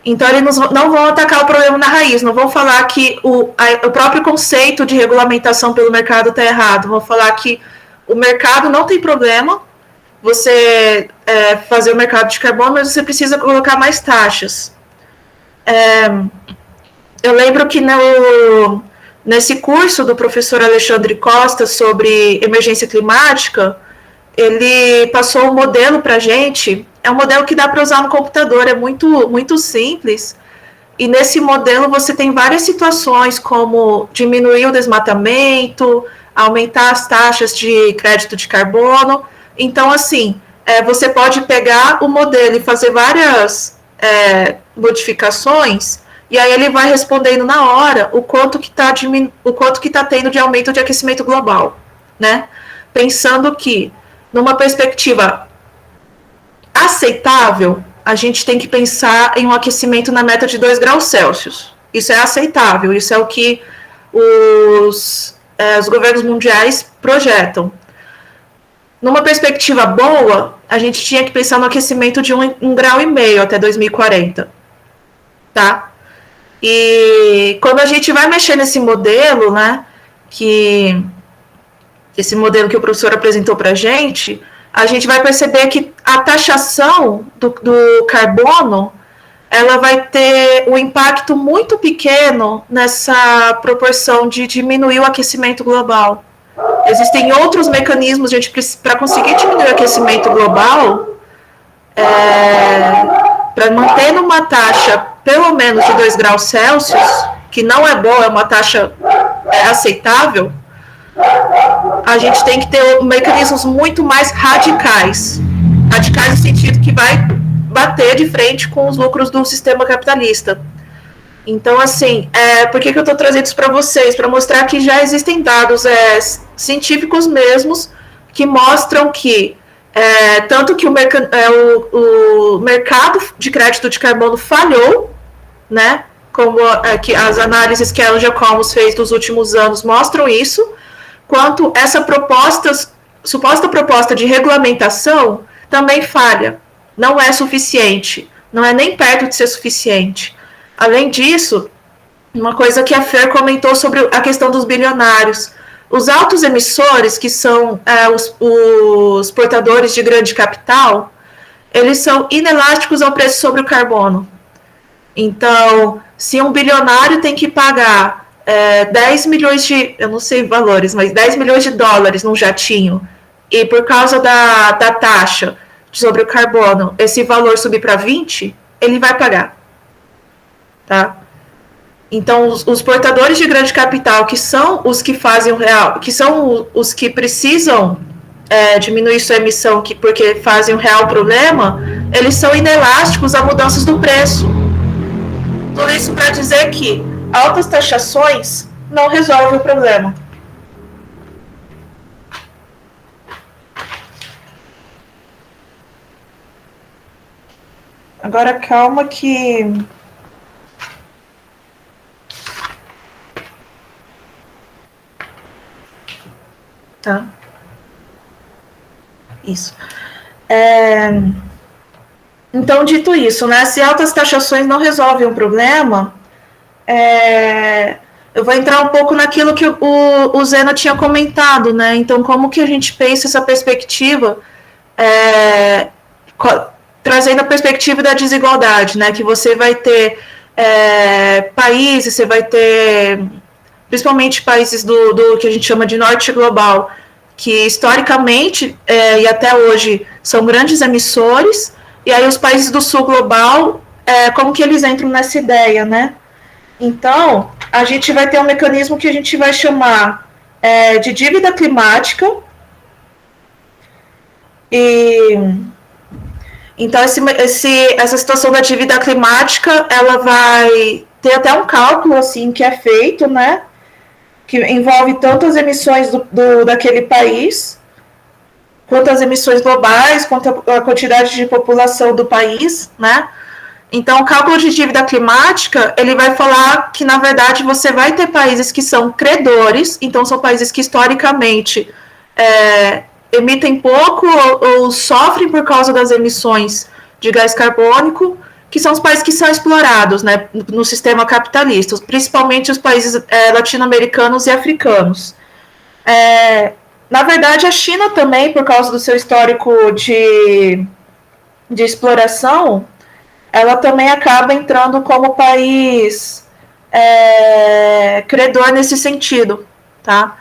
Então eles não vão atacar o problema na raiz, não vão falar que o próprio conceito de regulamentação pelo mercado está errado, vão falar que o mercado não tem problema, você fazer o mercado de carbono, mas você precisa colocar mais taxas. Eu lembro que nesse curso do professor Alexandre Costa sobre emergência climática, ele passou um modelo para a gente, é um modelo que dá para usar no computador, é muito, muito simples, e nesse modelo você tem várias situações, como diminuir o desmatamento, aumentar as taxas de crédito de carbono. Então, assim, você pode pegar o modelo e fazer várias modificações, e aí ele vai respondendo na hora o quanto que está tendo de aumento de aquecimento global, né? Pensando que, numa perspectiva aceitável, a gente tem que pensar em um aquecimento na meta de 2 graus Celsius. Isso é aceitável, isso é o que os governos mundiais projetam. Numa perspectiva boa, a gente tinha que pensar no aquecimento de 1,5 grau até 2040, tá? E quando a gente vai mexer nesse modelo, né, esse modelo que o professor apresentou para a gente vai perceber que a taxação do carbono, ela vai ter um impacto muito pequeno nessa proporção de diminuir o aquecimento global. Existem outros mecanismos, gente, para conseguir diminuir o aquecimento global, para manter numa taxa pelo menos de 2 graus Celsius, que não é boa, é uma taxa aceitável, a gente tem que ter mecanismos muito mais radicais. Radicais no sentido que vai bater de frente com os lucros do sistema capitalista. Então, assim, por que eu estou trazendo isso para vocês? Para mostrar que já existem dados científicos mesmos que mostram que tanto que o mercado de crédito de carbono falhou, né? Como que as análises que a Anja Commons fez nos últimos anos mostram isso, quanto essa suposta proposta de regulamentação também falha, não é suficiente, não é nem perto de ser suficiente. Além disso, uma coisa que a Fer comentou sobre a questão dos bilionários, os altos emissores, que são os portadores de grande capital, eles são inelásticos ao preço sobre o carbono. Então, se um bilionário tem que pagar 10 milhões eu não sei valores, mas 10 milhões de dólares num jatinho, e por causa da taxa sobre o carbono, esse valor subir para 20, ele vai pagar. Tá? Então, os portadores de grande capital, que são os que fazem o real, que são os que precisam diminuir sua emissão, porque fazem o real problema, eles são inelásticos a mudanças do preço. Tudo isso para dizer que altas taxações não resolvem o problema. Agora, calma que... Tá? Isso. Então, dito isso, né, se altas taxações não resolvem o problema, eu vou entrar um pouco naquilo que o Zeno tinha comentado, né? Então, como que a gente pensa essa perspectiva trazendo a perspectiva da desigualdade, né? Que você vai ter países, você vai ter, principalmente países do que a gente chama de norte global, que historicamente e até hoje são grandes emissores, e aí os países do sul global, como que eles entram nessa ideia, né? Então, a gente vai ter um mecanismo que a gente vai chamar de dívida climática, e então essa situação da dívida climática, ela vai ter até um cálculo assim que é feito, né, que envolve tanto as emissões daquele país, quanto as emissões globais, quanto a quantidade de população do país, né. Então, o cálculo de dívida climática, ele vai falar que, na verdade, você vai ter países que são credores, então são países que, historicamente, emitem pouco ou sofrem por causa das emissões de gás carbônico, que são os países que são explorados, né, no sistema capitalista, principalmente os países latino-americanos e africanos. Na verdade, a China também, por causa do seu histórico de exploração, ela também acaba entrando como país credor nesse sentido, tá?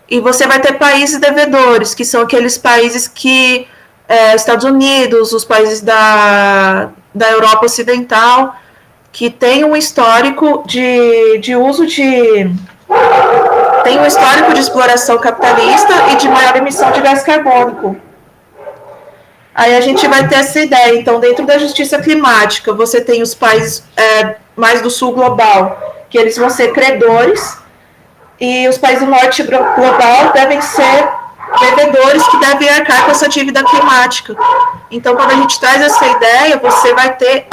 E você vai ter países devedores, que são aqueles países que, Estados Unidos, os países da Europa Ocidental, que tem um histórico de uso tem um histórico de exploração capitalista e de maior emissão de gás carbônico. Aí a gente vai ter essa ideia. Então, dentro da justiça climática, você tem os países mais do sul global, que eles vão ser credores, e os países do norte global devem ser devedores, que devem arcar com essa dívida climática. Então, quando a gente traz essa ideia, você vai ter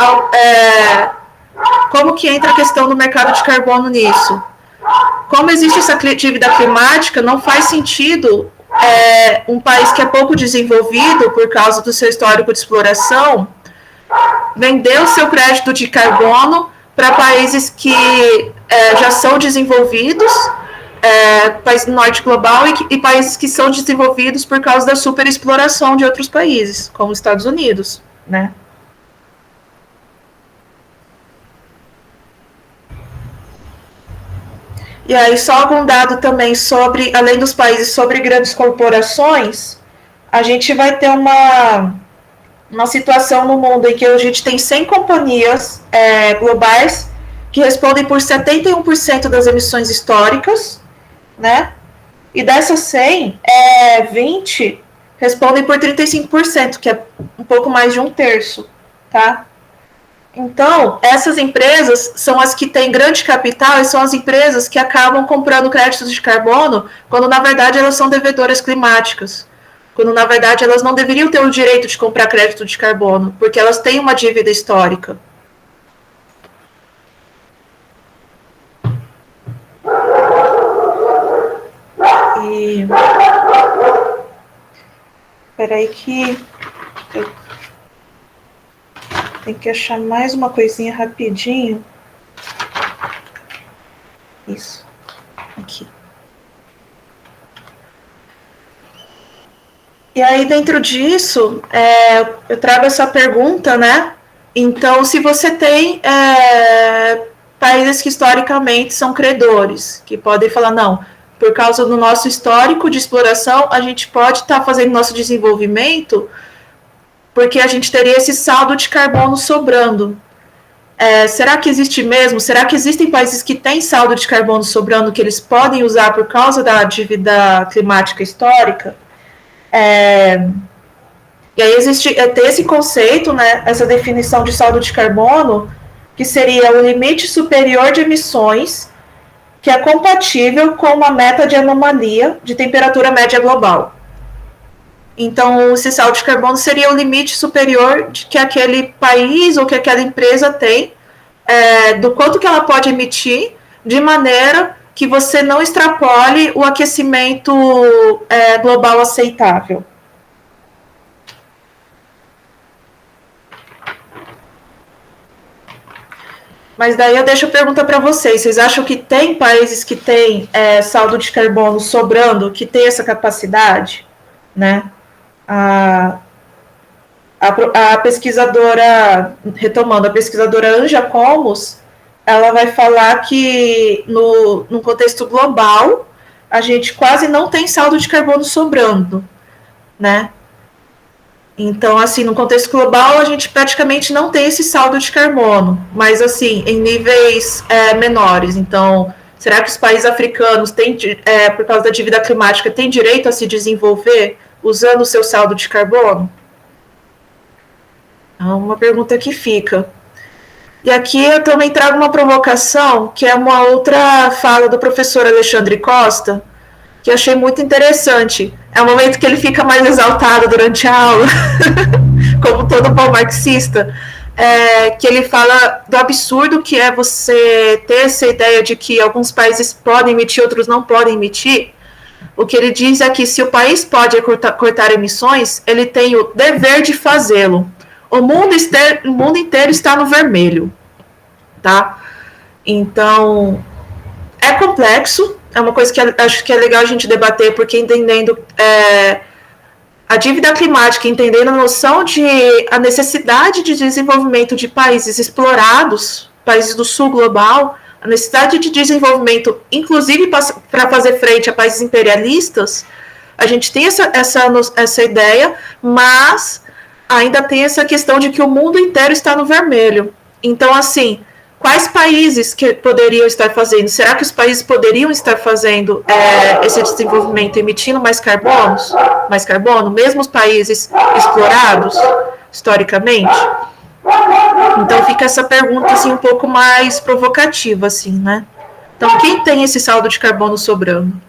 como que entra a questão do mercado de carbono nisso. Como existe essa dívida climática, não faz sentido um país que é pouco desenvolvido por causa do seu histórico de exploração vender o seu crédito de carbono para países que já são desenvolvidos, países do norte global, e países que são desenvolvidos por causa da superexploração de outros países, como os Estados Unidos, né? E aí, só algum dado também sobre, além dos países, sobre grandes corporações, a gente vai ter uma situação no mundo em que a gente tem 100 companhias globais que respondem por 71% das emissões históricas, né? E dessas 100, 20 respondem por 35%, que é um pouco mais de um terço, tá? Então, essas empresas são as que têm grande capital e são as empresas que acabam comprando créditos de carbono, quando, na verdade, elas são devedoras climáticas. Quando, na verdade, elas não deveriam ter o direito de comprar crédito de carbono, porque elas têm uma dívida histórica. E... Peraí que... Tem que achar mais uma coisinha rapidinho. Isso. Aqui. E aí, dentro disso, eu trago essa pergunta, né? Então, se você tem países que historicamente são credores, que podem falar, não, por causa do nosso histórico de exploração, a gente pode estar fazendo nosso desenvolvimento porque a gente teria esse saldo de carbono sobrando. Será que existe mesmo? Será que existem países que têm saldo de carbono sobrando que eles podem usar por causa da dívida climática histórica? E aí existe ter esse conceito, né, essa definição de saldo de carbono, que seria o limite superior de emissões que é compatível com uma meta de anomalia de temperatura média global. Então, esse saldo de carbono seria o limite superior que aquele país ou que aquela empresa tem, do quanto que ela pode emitir, de maneira que você não extrapole o aquecimento global aceitável. Mas daí eu deixo a pergunta para vocês. Vocês acham que tem países que têm saldo de carbono sobrando, que tem essa capacidade, né? A A pesquisadora, retomando, a pesquisadora Anja Comus, ela vai falar que no contexto global, a gente quase não tem saldo de carbono sobrando, né? Então, assim, no contexto global, a gente praticamente não tem esse saldo de carbono, mas, assim, em níveis menores. Então, será que os países africanos têm, por causa da dívida climática, têm direito a se desenvolver usando o seu saldo de carbono? É uma pergunta que fica. E aqui eu também trago uma provocação, que é uma outra fala do professor Alexandre Costa, que eu achei muito interessante. É o momento que ele fica mais exaltado durante a aula, como todo bom marxista, que ele fala do absurdo que é você ter essa ideia de que alguns países podem emitir, outros não podem emitir. O que ele diz é que se o país pode cortar emissões, ele tem o dever de fazê-lo. O mundo inteiro está no vermelho, tá? Então, é complexo, é uma coisa que acho que é legal a gente debater, porque entendendo a dívida climática, entendendo a noção de a necessidade de desenvolvimento de países explorados, países do sul global, a necessidade de desenvolvimento, inclusive para fazer frente a países imperialistas, a gente tem essa ideia, mas ainda tem essa questão de que o mundo inteiro está no vermelho. Então, assim, quais países que poderiam estar fazendo? Será que os países poderiam estar fazendo esse desenvolvimento emitindo mais carbono, mesmo os países explorados historicamente? Então fica essa pergunta assim um pouco mais provocativa, assim, né? Então, quem tem esse saldo de carbono sobrando?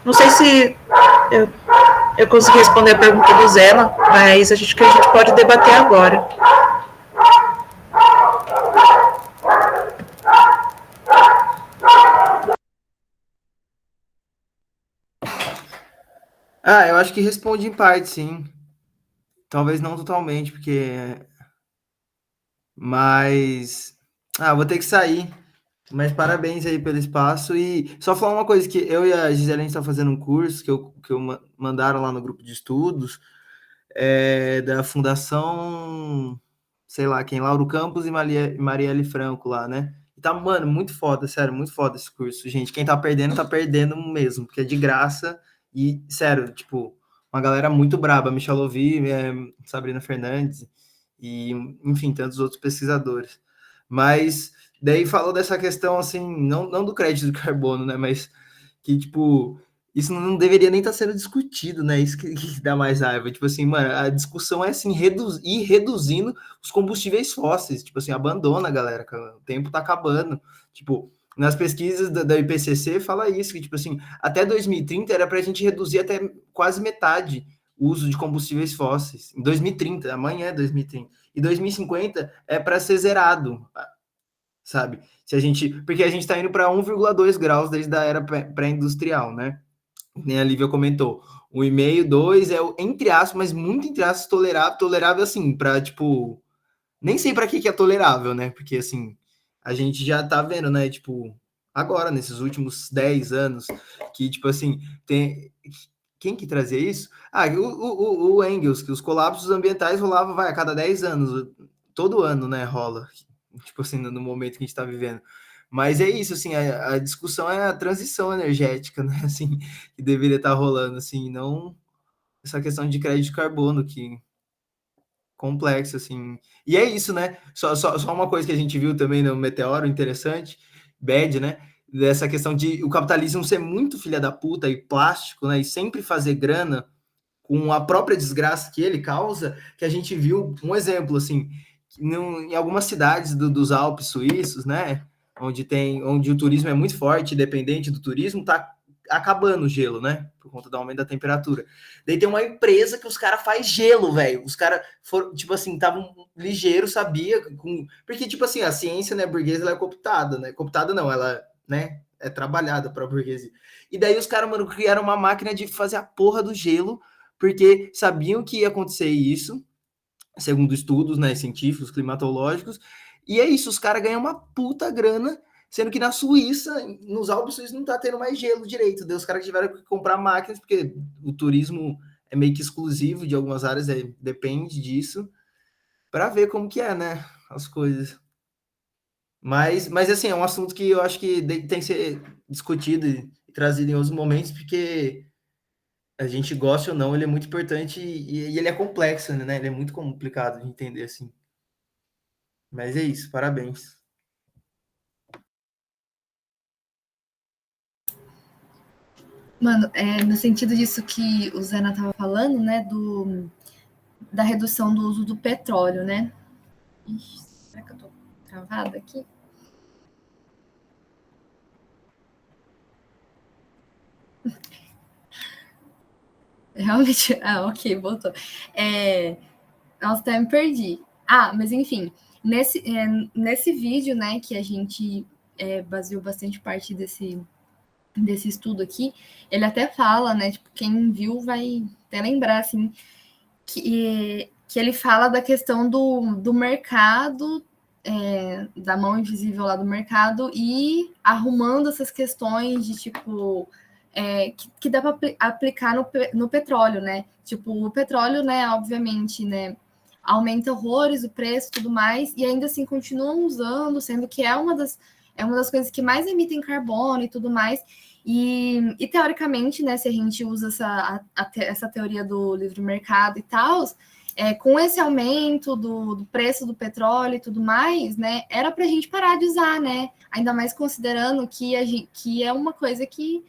Não sei se eu consegui responder a pergunta do Zena, mas a gente pode debater agora. Eu acho que responde em parte, sim. Talvez não totalmente, porque... Mas... vou ter que sair. Mas parabéns aí pelo espaço. E só falar uma coisa, que eu e a Gisele, a gente tá fazendo um curso que eu mandaram lá no grupo de estudos, da Fundação, sei lá quem, Lauro Campos e Marielle Franco lá, né? E tá, mano, muito foda, sério, muito foda esse curso. Gente, quem tá perdendo mesmo, porque é de graça. E, sério, tipo, uma galera muito braba, Michel Louvi, Sabrina Fernandes, e, enfim, tantos outros pesquisadores. Mas daí falou dessa questão, assim, não do crédito de carbono, né? Mas que, tipo, isso não deveria nem estar sendo discutido, né? Isso que dá mais raiva. Tipo assim, mano, a discussão é assim, ir reduzindo os combustíveis fósseis. Tipo assim, abandona, galera. O tempo tá acabando. Tipo, nas pesquisas da IPCC fala isso, que, tipo assim, até 2030 era pra gente reduzir até quase metade o uso de combustíveis fósseis. Em 2030, amanhã é 2030. E 2050 é para ser zerado, sabe? Porque a gente está indo para 1,2 graus desde a era pré-industrial, né? Nem a Lívia comentou. 1,5, 2 é o, entre aspas, mas muito entre aspas, tolerável assim, para tipo, nem sei para que é tolerável, né? Porque assim, a gente já tá vendo, né, tipo, agora nesses últimos 10 anos que tipo assim, tem quem que trazia isso? O Engels, que os colapsos ambientais rolavam, a cada 10 anos, todo ano, né, rola. Tipo assim, no momento que a gente está vivendo. Mas é isso, assim, a discussão é a transição energética, né, assim, que deveria estar rolando, assim, não essa questão de crédito de carbono, que complexo, assim. E é isso, né, só uma coisa que a gente viu também no Meteoro, interessante, bad, né, dessa questão de o capitalismo ser muito filha da puta e plástico, né, e sempre fazer grana com a própria desgraça que ele causa, que a gente viu um exemplo, assim, em algumas cidades dos Alpes suíços, né, onde o turismo é muito forte, dependente do turismo, tá acabando o gelo, né, por conta do aumento da temperatura. Daí tem uma empresa que os caras faz gelo, velho. Os caras foram, tipo assim, estavam ligeiros, sabia, porque, tipo assim, a ciência, né, burguesa, ela é cooptada, né, cooptada não, ela, né, é trabalhada para a burguesia. E daí os caras, mano, criaram uma máquina de fazer a porra do gelo, porque sabiam que ia acontecer isso, segundo estudos, né, científicos, climatológicos, e é isso, os caras ganham uma puta grana, sendo que na Suíça, nos Alpes suíços, não tá tendo mais gelo direito, daí os caras tiveram que comprar máquinas, porque o turismo é meio que exclusivo de algumas áreas, depende disso, para ver como que é, né, as coisas. Mas assim, é um assunto que eu acho que tem que ser discutido e trazido em outros momentos, porque a gente gosta ou não, ele é muito importante e ele é complexo, né? Ele é muito complicado de entender, assim. Mas é isso, parabéns. Mano, no sentido disso que o Zena tava falando, né, da redução do uso do petróleo, né? Ixi, será que eu tô travada aqui? Realmente, ok, voltou. Nossa, até me perdi. Mas enfim, nesse vídeo, né, que a gente baseou bastante parte desse estudo aqui, ele até fala, né, tipo, quem viu vai até lembrar, assim, que ele fala da questão do mercado, da mão invisível lá do mercado, e arrumando essas questões de, tipo, que dá para aplicar no petróleo, né? Tipo, o petróleo, né, obviamente, né, aumenta horrores o preço e tudo mais, e ainda assim continuam usando, sendo que é uma das coisas que mais emitem carbono e tudo mais. E teoricamente, né, se a gente usa essa teoria do livre mercado e tal, com esse aumento do preço do petróleo e tudo mais, né, era para a gente parar de usar, né? Ainda mais considerando que é uma coisa que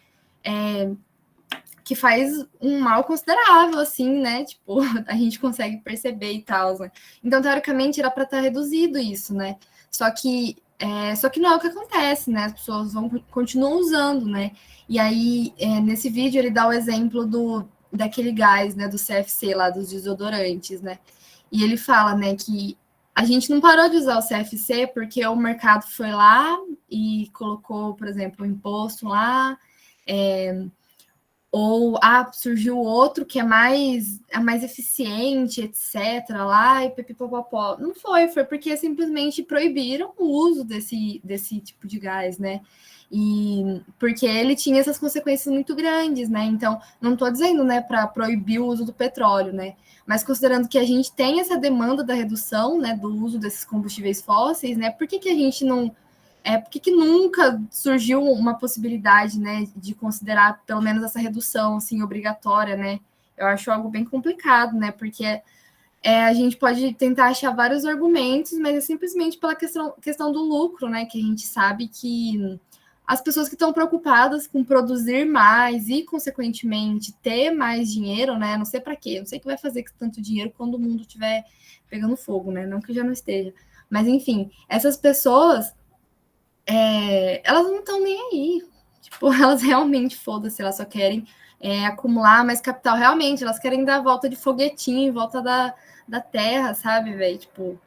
faz um mal considerável, assim, né? Tipo, a gente consegue perceber e tal, né? Então, teoricamente, era para estar reduzido isso, né? Só que não é o que acontece, né? As pessoas continuam usando, né? E aí, nesse vídeo, ele dá o exemplo daquele gás, né? Do CFC lá, dos desodorantes, né? E ele fala, né, que a gente não parou de usar o CFC porque o mercado foi lá e colocou, por exemplo, o imposto lá, ou surgiu outro que é mais eficiente, etc. lá, e pipipopopó. Não foi porque simplesmente proibiram o uso desse tipo de gás, né? E porque ele tinha essas consequências muito grandes, né? Então, não estou dizendo, né, para proibir o uso do petróleo, né? Mas considerando que a gente tem essa demanda da redução, né, do uso desses combustíveis fósseis, né? Por que a gente não por que nunca surgiu uma possibilidade, né, de considerar pelo menos essa redução assim obrigatória, né? Eu acho algo bem complicado, né? Porque a gente pode tentar achar vários argumentos, mas é simplesmente pela questão do lucro, né? Que a gente sabe que as pessoas que estão preocupadas com produzir mais e, consequentemente, ter mais dinheiro, né? Não sei para quê, não sei o que vai fazer com tanto dinheiro quando o mundo estiver pegando fogo, né? Não que já não esteja. Mas, enfim, essas pessoas elas não estão nem aí. Tipo, elas realmente, foda-se, elas só querem acumular mais capital. Realmente, elas querem dar a volta de foguetinho em volta da Terra, sabe, velho? Tipo,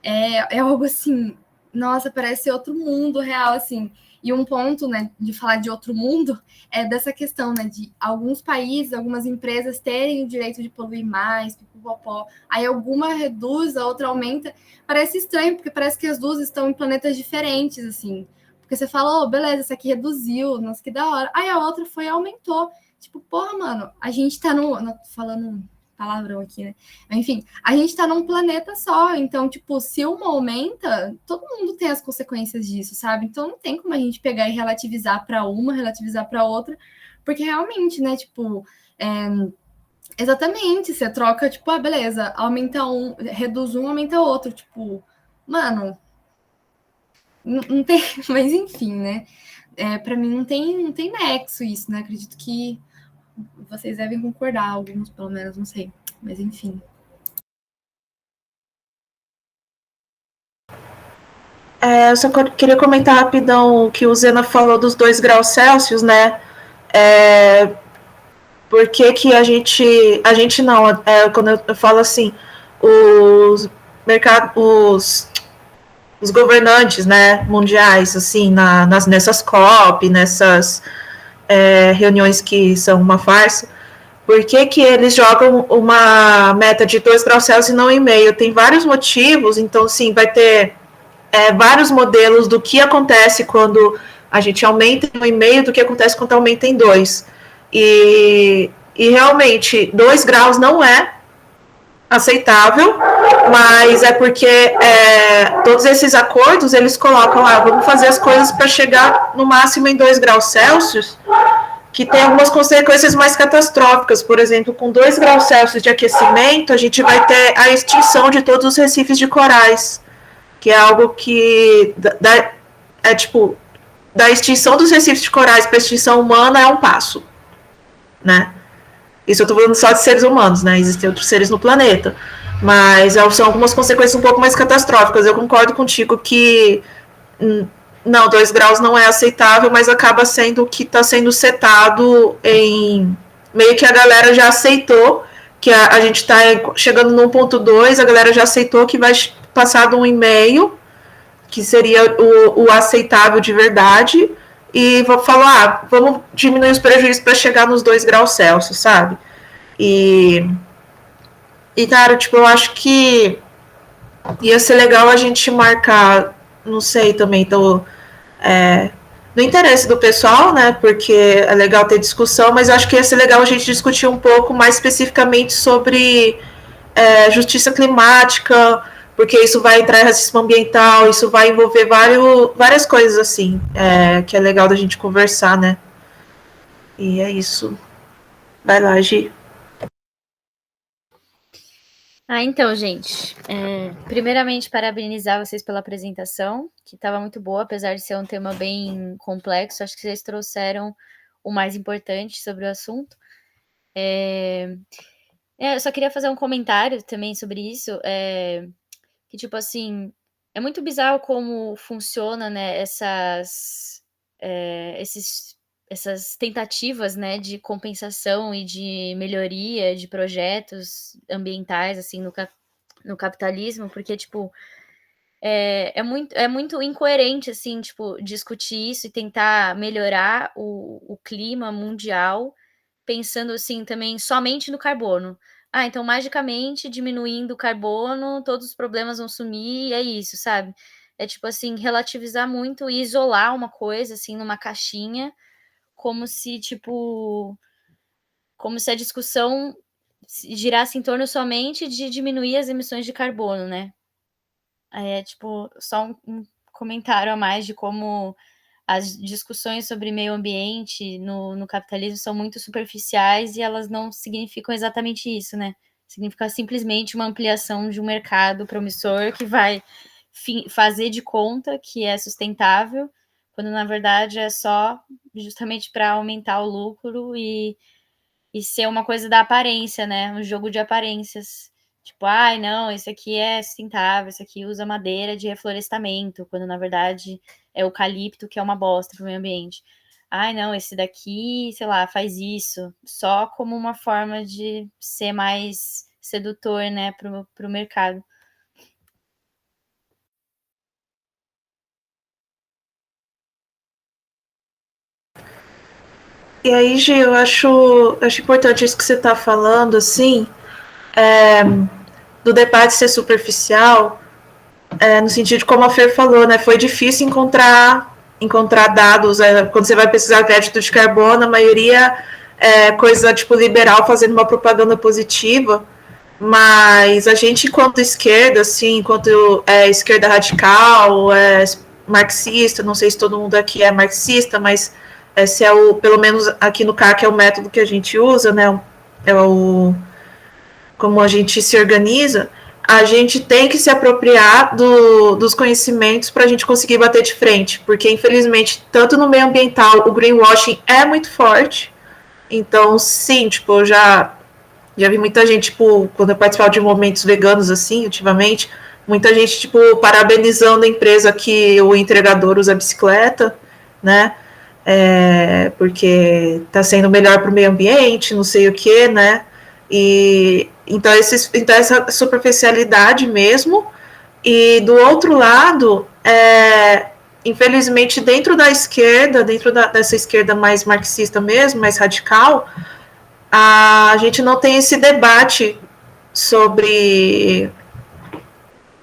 é algo assim, nossa, parece outro mundo real, assim. E um ponto, né, de falar de outro mundo é dessa questão, né, de alguns países, algumas empresas terem o direito de poluir mais, pipopopó. Aí alguma reduz, a outra aumenta. Parece estranho, porque parece que as duas estão em planetas diferentes, assim. Porque você fala, oh, beleza, essa aqui reduziu, nossa, que da hora. Aí a outra foi e aumentou. Tipo, porra, mano, a gente tá falando palavrão aqui, né? Enfim, a gente tá num planeta só, então, tipo, se uma aumenta, todo mundo tem as consequências disso, sabe? Então não tem como a gente pegar e relativizar para uma, relativizar para outra, porque realmente, né, tipo, exatamente, você troca, tipo, beleza, aumenta um, reduz um, aumenta outro, tipo, mano, não tem, mas enfim, né? Para mim não tem nexo isso, né? Acredito que vocês devem concordar, alguns pelo menos, não sei. Mas enfim. Eu só queria comentar rapidão que o Zena falou dos 2 graus Celsius, né? Por que a gente não, quando eu falo assim, os governantes, né, mundiais, assim, nessas COP, nessas reuniões que são uma farsa, por que eles jogam uma meta de 2 graus Celsius e não 1,5? Tem vários motivos, então, sim, vai ter vários modelos do que acontece quando a gente aumenta em 1,5 do que acontece quando aumenta em 2. E E realmente, 2 graus não é aceitável, mas é porque todos esses acordos, eles colocam lá, vamos fazer as coisas para chegar no máximo em 2 graus Celsius, que tem algumas consequências mais catastróficas. Por exemplo, com 2 graus Celsius de aquecimento, a gente vai ter a extinção de todos os recifes de corais, que é algo que da extinção dos recifes de corais para a extinção humana é um passo, né? Isso eu estou falando só de seres humanos, né? Existem outros seres no planeta. Mas são algumas consequências um pouco mais catastróficas. Eu concordo contigo que não, 2 graus não é aceitável, mas acaba sendo o que está sendo setado em... Meio que a galera já aceitou que a gente está chegando no 1.2, a galera já aceitou que vai passar do 1,5, que seria o aceitável de verdade, e vou falar, vamos diminuir os prejuízos para chegar nos 2 graus Celsius, sabe? E, cara, tipo, eu acho que ia ser legal a gente marcar, não sei também, então, no interesse do pessoal, né, porque é legal ter discussão, mas eu acho que ia ser legal a gente discutir um pouco mais especificamente sobre justiça climática, porque isso vai entrar em racismo ambiental, isso vai envolver várias coisas, assim, que é legal da gente conversar, né? E é isso. Vai lá, Gi. Então, gente, primeiramente, parabenizar vocês pela apresentação, que estava muito boa, apesar de ser um tema bem complexo. Acho que vocês trouxeram o mais importante sobre o assunto. Eu só queria fazer um comentário também sobre isso, que, tipo assim, é muito bizarro como funciona, né, essas tentativas, né, de compensação e de melhoria de projetos ambientais, assim, no capitalismo, porque, tipo, é muito incoerente, assim, tipo, discutir isso e tentar melhorar o clima mundial, pensando, assim, também somente no carbono. Então, magicamente, diminuindo o carbono, todos os problemas vão sumir, e é isso, sabe? É, tipo assim, relativizar muito e isolar uma coisa, assim, numa caixinha, como se a discussão girasse em torno somente de diminuir as emissões de carbono, né? Tipo, só um comentário a mais de como as discussões sobre meio ambiente no capitalismo são muito superficiais e elas não significam exatamente isso, né? Significa simplesmente uma ampliação de um mercado promissor que vai fazer de conta que é sustentável, quando na verdade é só justamente para aumentar o lucro e ser uma coisa da aparência, né? Um jogo de aparências. Tipo, não, isso aqui é sustentável, isso aqui usa madeira de reflorestamento, quando na verdade é eucalipto, que é uma bosta para o meio ambiente. Não, esse daqui, sei lá, faz isso, só como uma forma de ser mais sedutor, né, pro mercado. E aí, Gi, eu acho importante isso que você está falando, assim, do debate ser superficial, no sentido de como a Fer falou, né? Foi difícil encontrar dados, quando você vai pesquisar crédito de carbono, a maioria é coisa tipo liberal fazendo uma propaganda positiva, mas a gente, enquanto esquerda, assim, enquanto esquerda radical, marxista, não sei se todo mundo aqui é marxista, mas esse pelo menos aqui no CAC é o método que a gente usa, né? Como a gente se organiza, a gente tem que se apropriar dos conhecimentos para a gente conseguir bater de frente, porque infelizmente, tanto no meio ambiental, o greenwashing é muito forte. Então, sim, tipo, eu já vi muita gente, tipo, quando eu participava de movimentos veganos, assim, ultimamente, muita gente, tipo, parabenizando a empresa que o entregador usa bicicleta, né? Porque está sendo melhor para o meio ambiente, não sei o que, né? E então, essa superficialidade mesmo. E do outro lado, infelizmente, dentro da esquerda, dessa esquerda mais marxista mesmo, mais radical, a gente não tem esse debate sobre.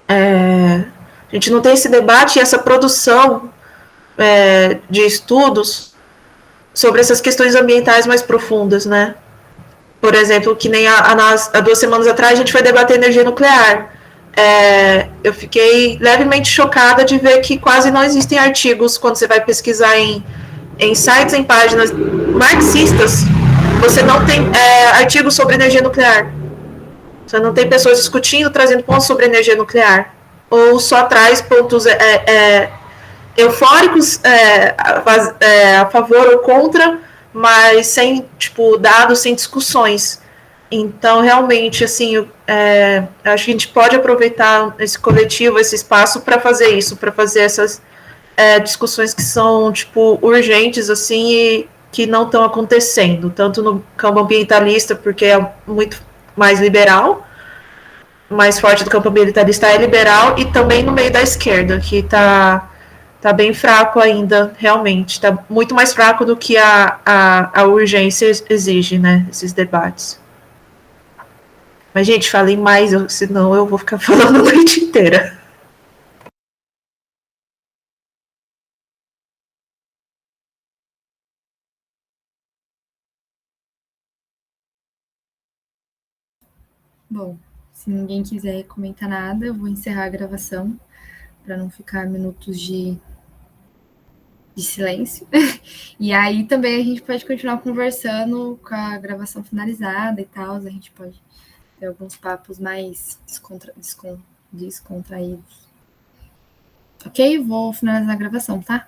A gente não tem esse debate e essa produção de estudos sobre essas questões ambientais mais profundas, né? Por exemplo, que nem há 2 semanas atrás a gente foi debater energia nuclear. Eu fiquei levemente chocada de ver que quase não existem artigos quando você vai pesquisar em sites, em páginas marxistas. Você não tem artigos sobre energia nuclear. Você não tem pessoas discutindo, trazendo pontos sobre energia nuclear. Ou só traz pontos eufóricos a favor ou contra, mas sem, tipo, dados, sem discussões. Então, realmente, assim, acho que a gente pode aproveitar esse coletivo, esse espaço para fazer isso, para fazer essas discussões que são, tipo, urgentes, assim, e que não estão acontecendo, tanto no campo ambientalista, porque é muito mais liberal, mais forte do campo ambientalista é liberal, e também no meio da esquerda, que tá bem fraco ainda, realmente, está muito mais fraco do que a urgência exige, né, esses debates. Mas, gente, falei mais, senão eu vou ficar falando a noite inteira. Bom, se ninguém quiser comentar nada, eu vou encerrar a gravação para não ficar minutos de silêncio. E aí também a gente pode continuar conversando com a gravação finalizada e tal. A gente pode ter alguns papos mais descontraídos. Ok? Vou finalizar a gravação, tá?